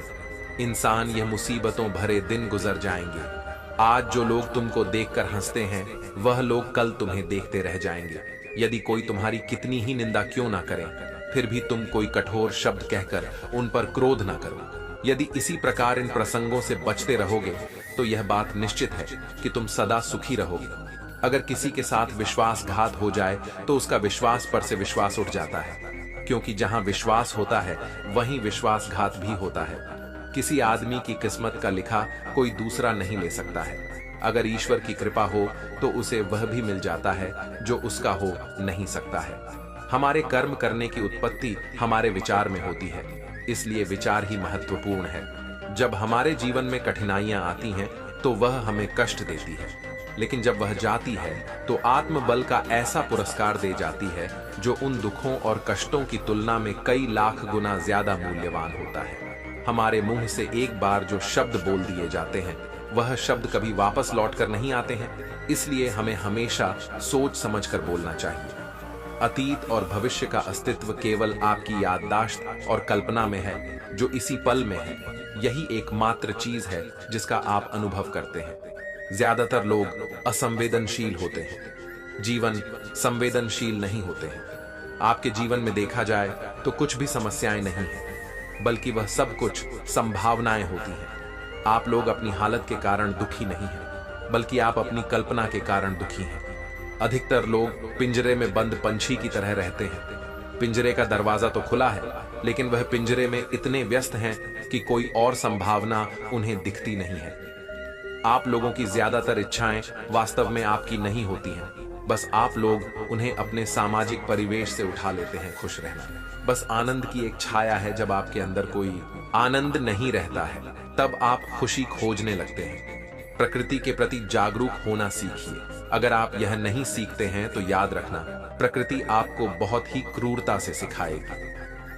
इंसान, यह मुसीबतों भरे दिन गुजर जाएंगे। आज जो लोग तुमको देखकर हंसते हैं, वह लोग कल तुम्हें देखते रह जाएंगे। यदि कोई तुम्हारी कितनी ही निंदा क्यों ना करे, फिर भी तुम कोई कठोर शब्द कहकर उन पर क्रोध ना करो। यदि इसी प्रकार इन प्रसंगों से बचते रहोगे, तो यह बात निश्चित है कि तुम सदा सुखी रहोगे। अगर किसी के साथ विश्वासघात हो जाए तो उसका विश्वास पर से विश्वास उठ जाता है, क्योंकि जहां विश्वास होता है वहीं विश्वासघात भी होता है। किसी आदमी की किस्मत का लिखा कोई दूसरा नहीं ले सकता है। अगर ईश्वर की कृपा हो तो उसे वह भी मिल जाता है जो उसका हो नहीं सकता है। हमारे कर्म करने की उत्पत्ति हमारे विचार में होती है, इसलिए विचार ही महत्वपूर्ण है। जब हमारे जीवन में कठिनाइयां आती हैं तो वह हमें कष्ट देती है, लेकिन जब वह जाती है तो आत्मबल का ऐसा पुरस्कार दे जाती है जो उन दुखों और कष्टों की तुलना में कई लाख गुना ज्यादा मूल्यवान होता है। हमारे मुंह से एक बार जो शब्द बोल दिए जाते हैं वह शब्द कभी वापस लौट कर नहीं आते हैं, इसलिए हमें हमेशा सोच समझकर बोलना चाहिए। अतीत और भविष्य का अस्तित्व केवल आपकी याददाश्त और कल्पना में है, जो इसी पल में है। यही एकमात्र चीज है जिसका आप अनुभव करते हैं। ज्यादातर लोग असंवेदनशील होते हैं, जीवन संवेदनशील नहीं होते हैं। आपके जीवन में देखा जाए तो कुछ भी समस्याएं नहीं हैं, बल्कि वह सब कुछ संभावनाएं होती हैं। आप लोग अपनी हालत के कारण दुखी नहीं हैं, बल्कि आप अपनी कल्पना के कारण दुखी हैं। अधिकतर लोग पिंजरे में बंद पंछी की तरह रहते हैं। पिंजरे का दरवाजा तो खुला है, लेकिन वह पिंजरे में इतने व्यस्त हैं कि कोई और संभावना उन्हें दिखती नहीं है। आप लोगों की ज्यादातर इच्छाएं वास्तव में आपकी नहीं होती हैं, बस आप लोग उन्हें अपने सामाजिक परिवेश से उठा लेते हैं। खुश रहना बस आनंद की एक छाया है। जब आपके अंदर कोई आनंद नहीं रहता है तब आप खुशी खोजने लगते हैं। प्रकृति के प्रति जागरूक होना सीखिए। अगर आप यह नहीं सीखते हैं तो याद रखना, प्रकृति आपको बहुत ही क्रूरता से सिखाएगी।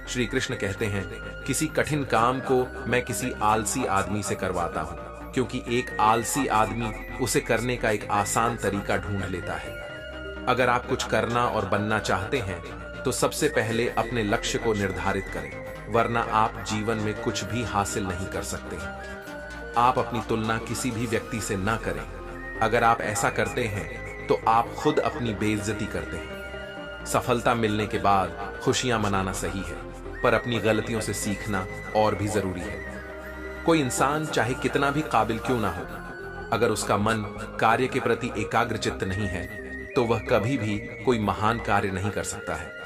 श्री कृष्ण कहते हैं, किसी कठिन काम को मैं किसी आलसी आदमी से करवाता हूं, क्योंकि एक आलसी आदमी उसे करने का एक आसान तरीका ढूंढ लेता है। अगर आप कुछ करना और बनना चाहते हैं तो सबसे पहले अपने लक्ष्य को निर्धारित करें, वरना आप जीवन में कुछ भी हासिल नहीं कर सकते। आप अपनी तुलना किसी भी व्यक्ति से ना करें। अगर आप ऐसा करते हैं तो आप खुद अपनी बेइज्जती करते हैं। सफलता मिलने के बाद खुशियां मनाना सही है, पर अपनी गलतियों से सीखना और भी जरूरी है। कोई इंसान चाहे कितना भी काबिल क्यों ना हो, अगर उसका मन कार्य के प्रति एकाग्रचित्त नहीं है तो वह कभी भी कोई महान कार्य नहीं कर सकता है।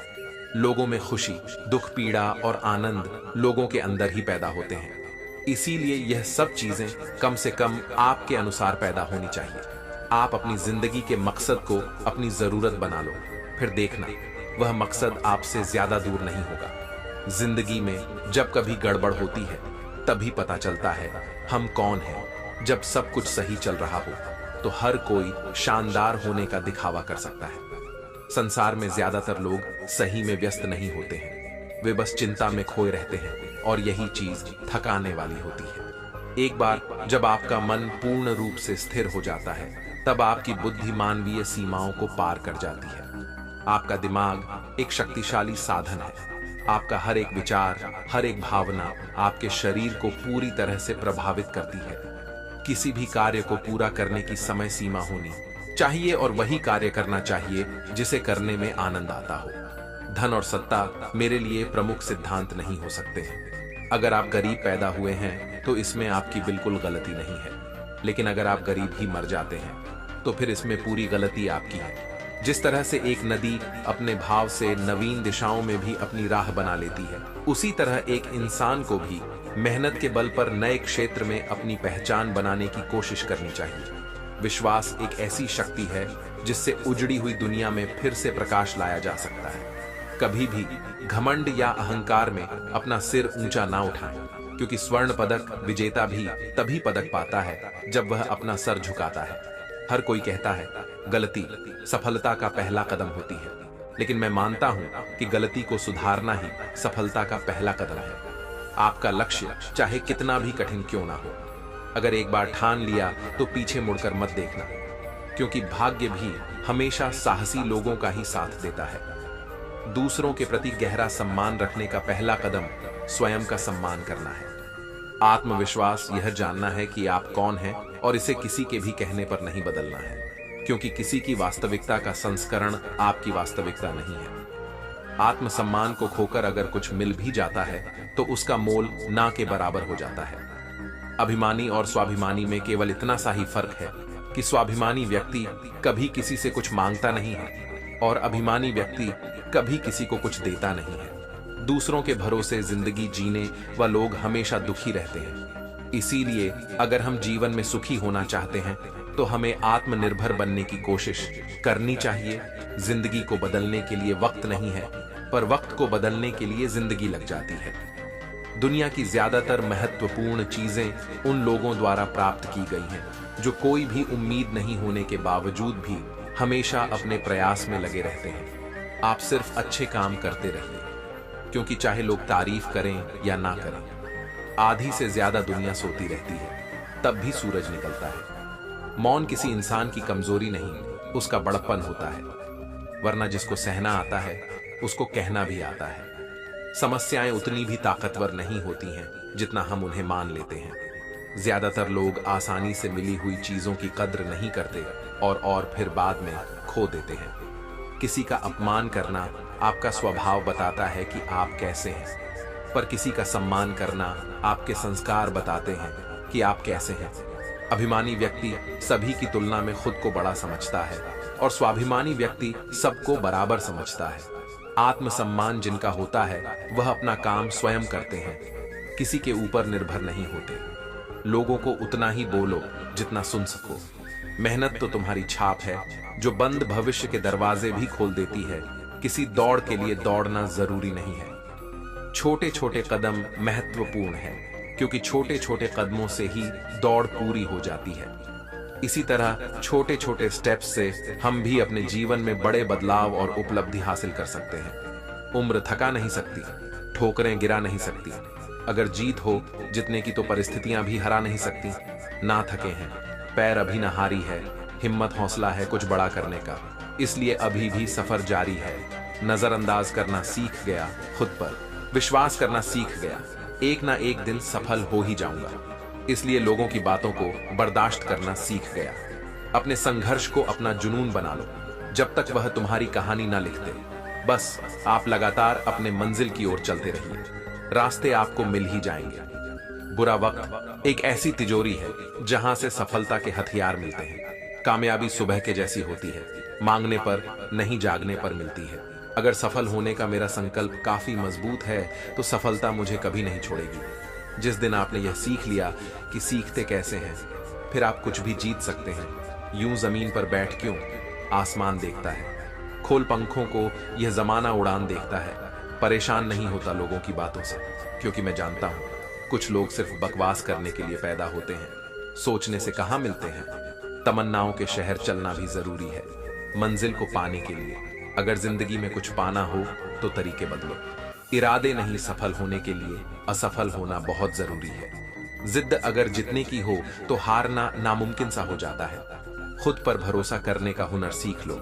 लोगों में खुशी, दुख, पीड़ा और आनंद लोगों के अंदर ही पैदा होते हैं। इसीलिए यह सब चीजें कम से कम आपके अनुसार पैदा होनी चाहिए। आप अपनी जिंदगी के मकसद को अपनी जरूरत बना लो, फिर देखना वह मकसद आपसे ज्यादा दूर नहीं होगा। जिंदगी में जब कभी गड़बड़ होती है तभी पता चलता है हम कौन हैं। जब सब कुछ सही चल रहा हो तो हर कोई शानदार होने का दिखावा कर सकता है। संसार में ज्यादातर लोग सही में व्यस्त नहीं होते हैं, वे बस चिंता में खोए रहते हैं, और यही चीज थकाने वाली होती है। एक बार जब आपका मन पूर्ण रूप से स्थिर हो जाता है तब आपकी बुद्धि मानवीय सीमाओं को पार कर जाती है। आपका दिमाग एक शक्तिशाली साधन है। आपका हर एक विचार, हर एक भावना आपके शरीर को पूरी तरह से प्रभावित करती है। किसी भी कार्य को पूरा करने की समय सीमा होनी चाहिए और वही कार्य करना चाहिए जिसे करने में आनंद आता हो। धन और सत्ता मेरे लिए प्रमुख सिद्धांत नहीं हो सकते हैं। अगर आप गरीब पैदा हुए हैं तो इसमें आपकी बिल्कुल गलती नहीं है, लेकिन अगर आप गरीब ही मर जाते हैं तो फिर इसमें पूरी गलती आपकी है। जिस तरह से एक नदी अपने भाव से नवीन दिशाओं में भी अपनी राह बना लेती है, उसी तरह एक इंसान को भी मेहनत के बल पर नए क्षेत्र में अपनी पहचान बनाने की कोशिश करनी चाहिए। विश्वास एक ऐसी शक्ति है जिससे उजड़ी हुई दुनिया में फिर से प्रकाश लाया जा सकता है। कभी भी घमंड या अहंकार में अपना सिर ऊंचा ना उठाएं, क्योंकि स्वर्ण पदक विजेता भी तभी पदक पाता है जब वह अपना सर झुकाता है। हर कोई कहता है गलती सफलता का पहला कदम होती है, लेकिन मैं मानता हूं कि गलती को सुधारना ही सफलता का पहला कदम है। आपका लक्ष्य चाहे कितना भी कठिन क्यों ना हो, अगर एक बार ठान लिया तो पीछे मुड़कर मत देखना, क्योंकि भाग्य भी हमेशा साहसी लोगों का ही साथ देता है। दूसरों के प्रति गहरा सम्मान रखने का पहला कदम स्वयं का सम्मान करना है। आत्मविश्वास यह जानना है कि आप कौन हैं और इसे किसी के भी कहने पर नहीं बदलना है, क्योंकि किसी की वास्तविकता का संस्करण आपकी वास्तविकता नहीं है। आत्मसम्मान को खोकर अगर कुछ मिल भी जाता है तो उसका मोल ना के बराबर हो जाता है। अभिमानी और स्वाभिमानी में केवल इतना सा ही फर्क है कि स्वाभिमानी व्यक्ति कभी किसी से कुछ मांगता नहीं है और अभिमानी व्यक्ति कभी किसी को कुछ देता नहीं है। दूसरों के भरोसे जिंदगी जीने व लोग हमेशा दुखी रहते हैं। इसीलिए अगर हम जीवन में सुखी होना चाहते हैं तो हमें आत्मनिर्भर बनने की कोशिश करनी चाहिए। जिंदगी को बदलने के लिए वक्त नहीं है, पर वक्त को बदलने के लिए जिंदगी लग जाती है। दुनिया की ज्यादातर महत्वपूर्ण चीजें उन लोगों द्वारा प्राप्त की गई हैं जो कोई भी उम्मीद नहीं होने के बावजूद भी हमेशा अपने प्रयास में लगे रहते हैं। आप सिर्फ अच्छे काम करते रहिए, क्योंकि चाहे लोग तारीफ करें या ना करें, आधी से ज्यादा दुनिया सोती रहती है, तब भी सूरज निकलता है। मौन किसी इंसान की कमजोरी नहीं, उसका बड़प्पन होता है, वरना जिसको सहना आता है उसको कहना भी आता है। समस्याएं उतनी भी ताकतवर नहीं होती हैं जितना हम उन्हें मान लेते हैं। ज्यादातर लोग आसानी से मिली हुई चीजों की कद्र नहीं करते और फिर बाद में खो देते हैं। किसी का अपमान करना आपका स्वभाव बताता है कि आप कैसे हैं, पर किसी का सम्मान करना आपके संस्कार बताते हैं कि आप कैसे हैं। अभिमानी व्यक्ति सभी की तुलना में खुद को बड़ा समझता है और स्वाभिमानी व्यक्ति सबको बराबर समझता है। आत्मसम्मान जिनका होता है वह अपना काम स्वयं करते हैं, किसी के ऊपर निर्भर नहीं होते। लोगों को उतना ही बोलो जितना सुन सको। मेहनत तो तुम्हारी छाप है जो बंद भविष्य के दरवाजे भी खोल देती है। किसी दौड़ के लिए दौड़ना जरूरी नहीं है। छोटे छोटे कदम महत्वपूर्ण है, क्योंकि छोटे छोटे कदमों से ही दौड़ पूरी हो जाती है। इसी तरह छोटे छोटे स्टेप्स से हम भी अपने जीवन में बड़े बदलाव और उपलब्धि हासिल कर सकते हैं। उम्र थका नहीं सकती, ठोकरें गिरा नहीं सकती। अगर जीत हो जितने की तो परिस्थितियां भी हरा नहीं सकती। ना थके हैं, पैर अभी न हारी है, हिम्मत हौसला है कुछ बड़ा करने का, इसलिए अभी भी सफर जारी है। नजरअंदाज करना सीख गया, खुद पर विश्वास करना सीख गया, एक ना एक दिन सफल हो ही जाऊंगा, इसलिए लोगों की बातों को बर्दाश्त करना सीख गया। अपने संघर्ष को अपना जुनून बना लो, जब तक वह तुम्हारी कहानी ना लिख दे। बस आप लगातार अपने मंजिल की ओर चलते रहिए, रास्ते आपको मिल ही जाएंगे। बुरा वक्त एक ऐसी तिजोरी है जहां से सफलता के हथियार मिलते हैं। कामयाबी सुबह के जैसी होती है, मांगने पर नहीं जागने पर मिलती है। अगर सफल होने का मेरा संकल्प काफी मजबूत है तो सफलता मुझे कभी नहीं छोड़ेगी। जिस दिन आपने यह सीख लिया कि सीखते कैसे हैं, फिर आप कुछ भी जीत सकते हैं। यूं जमीन पर बैठ क्यों, आसमान देखता है। खोल पंखों को, यह जमाना उड़ान देखता है। परेशान नहीं होता लोगों की बातों से, क्योंकि मैं जानता हूं कुछ लोग सिर्फ बकवास करने के लिए पैदा होते हैं, सोचने से कहां मिलते हैं। तमन्नाओं के शहर चलना भी जरूरी है मंजिल को पाने के लिए। अगर जिंदगी में कुछ पाना हो तो तरीके बदलो। इरादे नहीं, सफल होने के लिए असफल होना बहुत जरूरी है। जिद अगर जितने की हो तो हारना नामुमकिन सा हो जाता है। खुद पर भरोसा करने का हुनर सीख लो।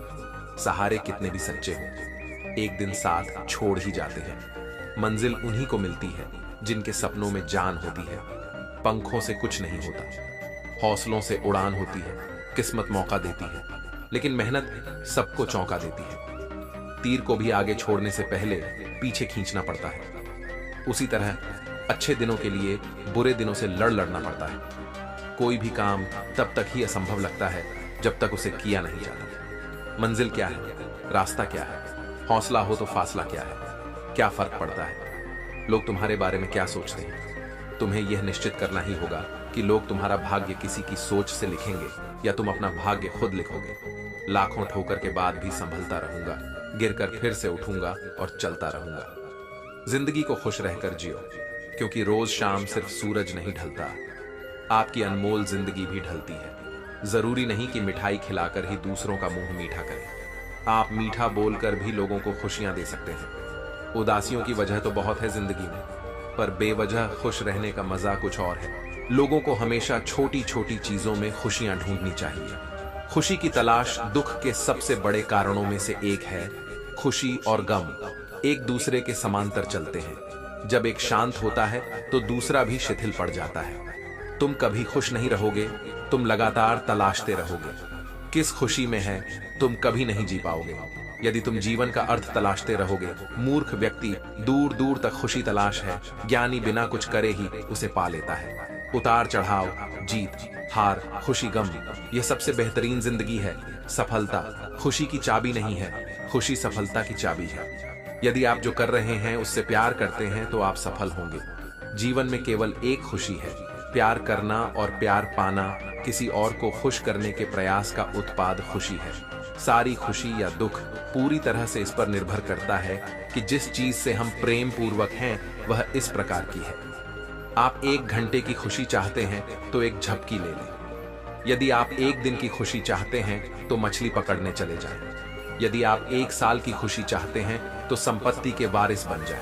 सहारे कितने भी सच्चे हो, एक दिन साथ छोड़ ही जाते हैं। मंजिल उन्हीं को मिलती है जिनके सपनों में जान होती है। पंखों से कुछ नहीं होता, हौसलों से उड़ान होती है। किस्मत मौका देती है, लेकिन मेहनत सबको चौंका देती है। तीर को भी आगे छोड़ने से पहले पीछे खींचना पड़ता है। उसी तरह अच्छे दिनों के लिए बुरे दिनों से लड़ना पड़ता है। कोई भी काम तब तक ही असंभव लगता है जब तक उसे किया नहीं जाता। मंजिल क्या है, रास्ता क्या है, हौसला हो तो फासला क्या है, क्या फर्क पड़ता है। लोग तुम्हारे बारे में क्या सोचते हैं, तुम्हें यह निश्चित करना ही होगा कि लोग तुम्हारा भाग्य किसी की सोच से लिखेंगे या तुम अपना भाग्य खुद लिखोगे। लाखों ठोकर के बाद भी संभलता रहूंगा, गिरकर फिर से उठूंगा और चलता रहूंगा। जिंदगी को खुश रहकर जियो, क्योंकि रोज शाम सिर्फ सूरज नहीं ढलता, आपकी अनमोल जिंदगी भी ढलती है। जरूरी नहीं कि मिठाई खिलाकर ही दूसरों का मुंह मीठा करें। आप मीठा बोलकर भी लोगों को खुशियां दे सकते हैं। उदासियों की वजह तो बहुत है जिंदगी में, पर बेवजह खुश रहने का मजा कुछ और है। लोगों को हमेशा छोटी छोटी चीजों में खुशियां ढूंढनी चाहिए। खुशी की तलाश दुख के सबसे बड़े कारणों में से एक है। खुशी और गम एक दूसरे के समांतर चलते हैं। जब एक शांत होता है तो दूसरा भी शिथिल पड़ जाता है। तुम कभी खुश नहीं रहोगे, तुम लगातार तलाशते रहोगे। किस खुशी में है तुम कभी नहीं जी पाओगे यदि तुम जीवन का अर्थ तलाशते रहोगे। मूर्ख व्यक्ति दूर दूर तक खुशी तलाश है, ज्ञानी बिना कुछ करे ही उसे पा लेता है। उतार चढ़ाव, जीत, हार, खुशी, गम, यह सबसे बेहतरीन जिंदगी है। सफलता खुशी की चाबी नहीं है, खुशी सफलता की चाबी है। यदि आप जो कर रहे हैं उससे प्यार करते हैं तो आप सफल होंगे। जीवन में केवल एक खुशी है, प्यार करना और प्यार पाना। किसी और को खुश करने के प्रयास का उत्पाद खुशी है। सारी खुशी या दुख पूरी तरह से इस पर निर्भर करता है कि जिस चीज से हम प्रेम पूर्वक हैं वह इस प्रकार की है। आप 1 घंटे की खुशी चाहते हैं तो एक झपकी ले लें। यदि आप 1 दिन की खुशी चाहते हैं तो मछली पकड़ने चले जाएं। यदि आप 1 साल की खुशी चाहते हैं तो संपत्ति के वारिस बन जाएं।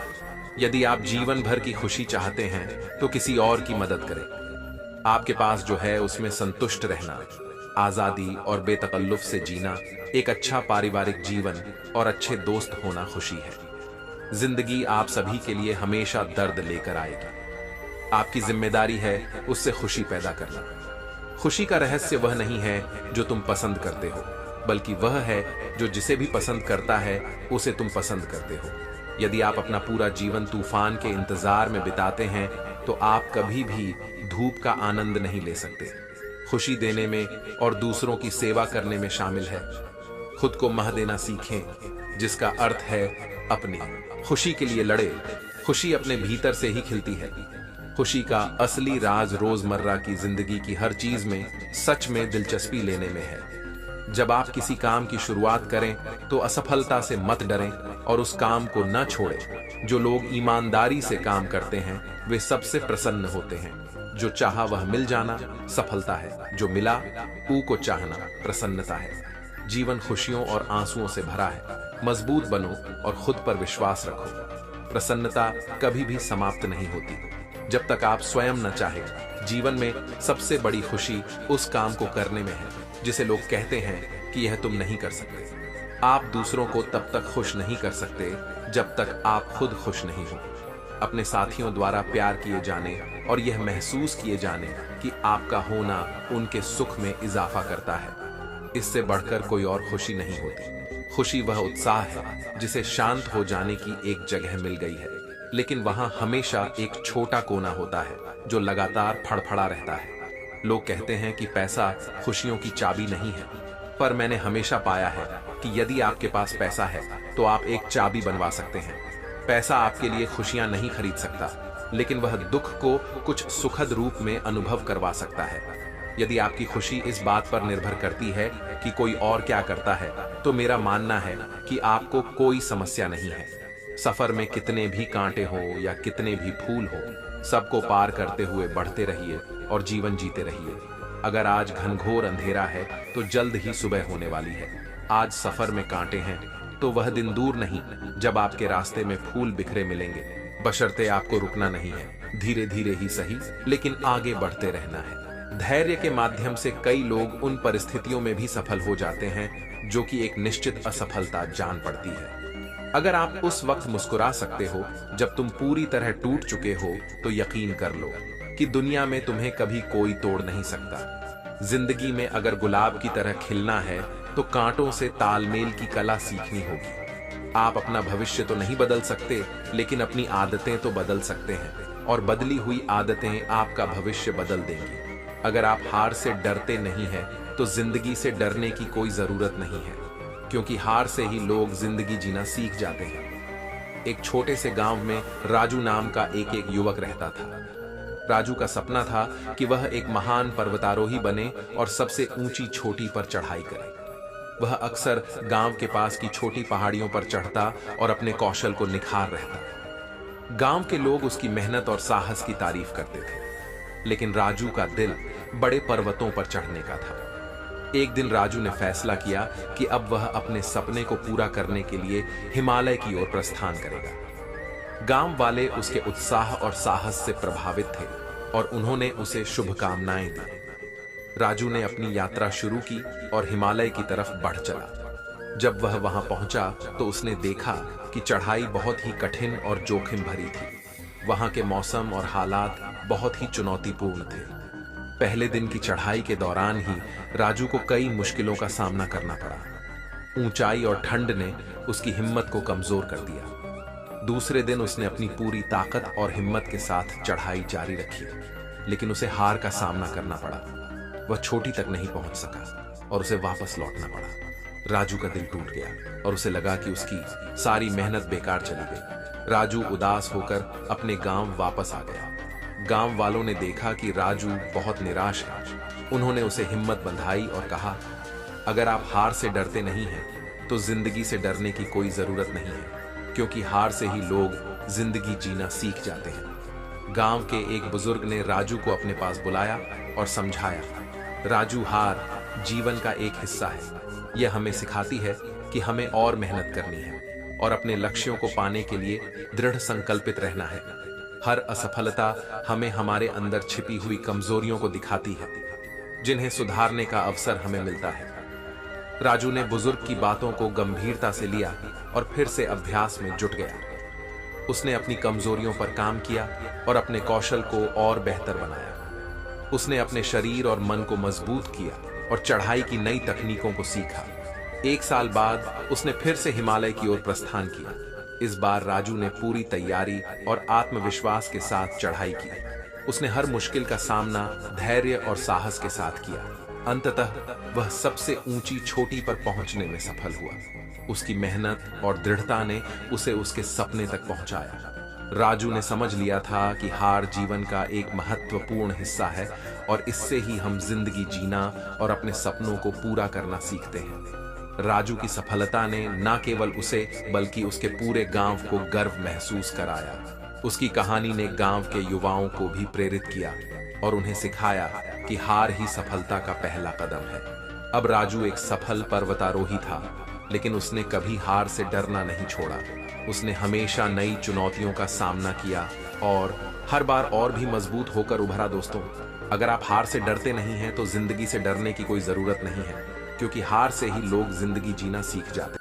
यदि आप जीवन भर की खुशी चाहते हैं तो किसी और की मदद करें। आपके पास जो है उसमें संतुष्ट रहना, आजादी और बेतकल्लुफ से जीना, एक अच्छा पारिवारिक जीवन और अच्छे दोस्त होना खुशी है। जिंदगी आप सभी के लिए हमेशा दर्द लेकर आएगी। आपकी जिम्मेदारी है उससे खुशी पैदा करना। खुशी का रहस्य वह नहीं है जो तुम पसंद करते हो, बल्कि वह है जो जिसे भी पसंद करता है उसे तुम पसंद करते हो। यदि आप अपना पूरा जीवन तूफान के इंतजार में बिताते हैं तो आप कभी भी धूप का आनंद नहीं ले सकते। खुशी देने में और दूसरों की सेवा करने में शामिल है। खुद को मह देना सीखें, जिसका अर्थ है अपनी खुशी के लिए लड़े। खुशी अपने भीतर से ही खिलती है। खुशी का असली राज रोजमर्रा की जिंदगी की हर चीज में सच में दिलचस्पी लेने में है। जब आप किसी काम की शुरुआत करें तो असफलता से मत डरें और उस काम को न छोड़ें। जो लोग ईमानदारी से काम करते हैं वे सबसे प्रसन्न होते हैं। जो चाहा वह मिल जाना सफलता है, जो मिला ऊ को चाहना प्रसन्नता है। जीवन खुशियों और आंसुओं से भरा है। मजबूत बनो और खुद पर विश्वास रखो। प्रसन्नता कभी भी समाप्त नहीं होती जब तक आप स्वयं न चाहें। जीवन में सबसे बड़ी खुशी उस काम को करने में है जिसे लोग कहते हैं कि यह तुम नहीं कर सकते। आप दूसरों को तब तक खुश नहीं कर सकते जब तक आप खुद खुश नहीं हो। अपने साथियों द्वारा प्यार किए जाने और यह महसूस किए जाने कि आपका होना उनके सुख में इजाफा करता है, इससे बढ़कर कोई और खुशी नहीं होती। खुशी वह उत्साह है जिसे शांत हो जाने की एक जगह मिल गई है, लेकिन वहां हमेशा एक छोटा कोना होता है जो लगातार फड़फड़ा रहता है। लोग कहते हैं कि पैसा खुशियों की चाबी नहीं है, पर मैंने हमेशा पाया है कि यदि आपके पास पैसा है तो आप एक चाबी बनवा सकते हैं। पैसा आपके लिए खुशियां नहीं खरीद सकता, लेकिन वह दुख को कुछ सुखद रूप में अनुभव करवा सकता है। यदि आपकी खुशी इस बात पर निर्भर करती है कि कोई और क्या करता है, तो मेरा मानना है कि आपको कोई समस्या नहीं है। सफर में कितने भी कांटे हो या कितने भी फूल हो, सबको पार करते हुए बढ़ते रहिए और जीवन जीते रहिए। अगर आज घनघोर अंधेरा है तो जल्द ही सुबह होने वाली है। आज सफर में कांटे हैं तो वह दिन दूर नहीं जब आपके रास्ते में फूल बिखरे मिलेंगे। बशर्ते आपको रुकना नहीं है, धीरे धीरे ही सही लेकिन आगे बढ़ते रहना है। धैर्य के माध्यम से कई लोग उन परिस्थितियों में भी सफल हो जाते हैं जो कि एक निश्चित असफलता जान पड़ती है। अगर आप उस वक्त मुस्कुरा सकते हो जब तुम पूरी तरह टूट चुके हो, तो यकीन कर लो कि दुनिया में तुम्हें कभी कोई तोड़ नहीं सकता। जिंदगी में अगर गुलाब की तरह खिलना है तो कांटों से तालमेल की कला सीखनी होगी। आप अपना भविष्य तो नहीं बदल सकते, लेकिन अपनी आदतें तो बदल सकते हैं, और बदली हुई आदतें आपका भविष्य बदल देंगी। अगर आप हार से डरते नहीं हैं, तो जिंदगी से डरने की कोई जरूरत नहीं है, क्योंकि हार से ही लोग जिंदगी जीना सीख जाते हैं। एक छोटे से गांव में राजू नाम का एक युवक रहता था। राजू का सपना था कि वह एक महान पर्वतारोही बने और सबसे ऊंची चोटी पर चढ़ाई करे। वह अक्सर गांव के पास की छोटी पहाड़ियों पर चढ़ता और अपने कौशल को निखार रहता। गांव के लोग उसकी मेहनत और साहस की तारीफ करते थे, लेकिन राजू का दिल बड़े पर्वतों पर चढ़ने का था। एक दिन राजू ने फैसला किया कि अब वह अपने सपने को पूरा करने के लिए हिमालय की ओर प्रस्थान करेगा। गांव वाले उसके उत्साह और साहस से प्रभावित थे और उन्होंने उसे शुभकामनाएं दी। राजू ने अपनी यात्रा शुरू की और हिमालय की तरफ बढ़ चला। जब वह वहां पहुंचा तो उसने देखा कि चढ़ाई बहुत ही कठिन और जोखिम भरी थी। वहां के मौसम और हालात बहुत ही चुनौतीपूर्ण थे। पहले दिन की चढ़ाई के दौरान ही राजू को कई मुश्किलों का सामना करना पड़ा। ऊंचाई और ठंड ने उसकी हिम्मत को कमजोर कर दिया। दूसरे दिन उसने अपनी पूरी ताकत और हिम्मत के साथ चढ़ाई जारी रखी, लेकिन उसे हार का सामना करना पड़ा। वह चोटी तक नहीं पहुंच सका और उसे वापस लौटना पड़ा। राजू का दिल टूट गया और उसे लगा कि उसकी सारी मेहनत बेकार चली गई। राजू उदास होकर अपने गांव वापस आ गया। गांव वालों ने देखा कि राजू बहुत निराश है। उन्होंने उसे हिम्मत बंधाई और कहा, अगर आप हार से डरते नहीं हैं तो जिंदगी से डरने की कोई जरूरत नहीं है, क्योंकि हार से ही लोग जिंदगी जीना सीख जाते हैं। गांव के एक बुजुर्ग ने राजू को अपने पास बुलाया और समझाया, राजू, हार जीवन का एक हिस्सा है। यह हमें सिखाती है कि हमें और मेहनत करनी है और अपने लक्ष्यों को पाने के लिए दृढ़ संकल्पित रहना है। हर असफलता हमें हमारे अंदर छिपी हुई कमजोरियों को दिखाती है, जिन्हें सुधारने का अवसर हमें मिलता है। राजू ने बुजुर्ग की बातों को गंभीरता से लिया और फिर से अभ्यास में जुट गया। उसने अपनी कमजोरियों पर काम किया और अपने कौशल को और बेहतर बनाया। उसने अपने शरीर और मन को मजबूत किया और चढ़ाई की नई तकनीकों को सीखा। 1 साल बाद उसने फिर से हिमालय की ओर प्रस्थान किया। इस बार राजू ने पूरी तैयारी और आत्मविश्वास के साथ चढ़ाई की। उसने हर मुश्किल का सामना धैर्य और साहस के साथ किया। अंततः वह सबसे ऊंची चोटी पर पहुंचने में सफल हुआ। उसकी मेहनत और दृढ़ता ने उसे उसके सपने तक पहुंचाया। राजू ने समझ लिया था कि हार जीवन का एक महत्वपूर्ण हिस्सा है और इससे ही हम जिंदगी जीना और अपने सपनों को पूरा करना सीखते हैं। राजू की सफलता ने न केवल उसे बल्कि उसके पूरे गांव को गर्व महसूस कराया। उसकी कहानी ने गांव के युवाओं को भी प्रेरित किया और उन्हें सिखाया कि हार ही सफलता का पहला कदम है। अब राजू एक सफल पर्वतारोही था, लेकिन उसने कभी हार से डरना नहीं छोड़ा। उसने हमेशा नई चुनौतियों का सामना किया और हर बार और भी मजबूत होकर उभरा। दोस्तों, अगर आप हार से डरते नहीं हैं तो जिंदगी से डरने की कोई जरूरत नहीं है, क्योंकि हार से ही लोग जिंदगी जीना सीख जाते हैं।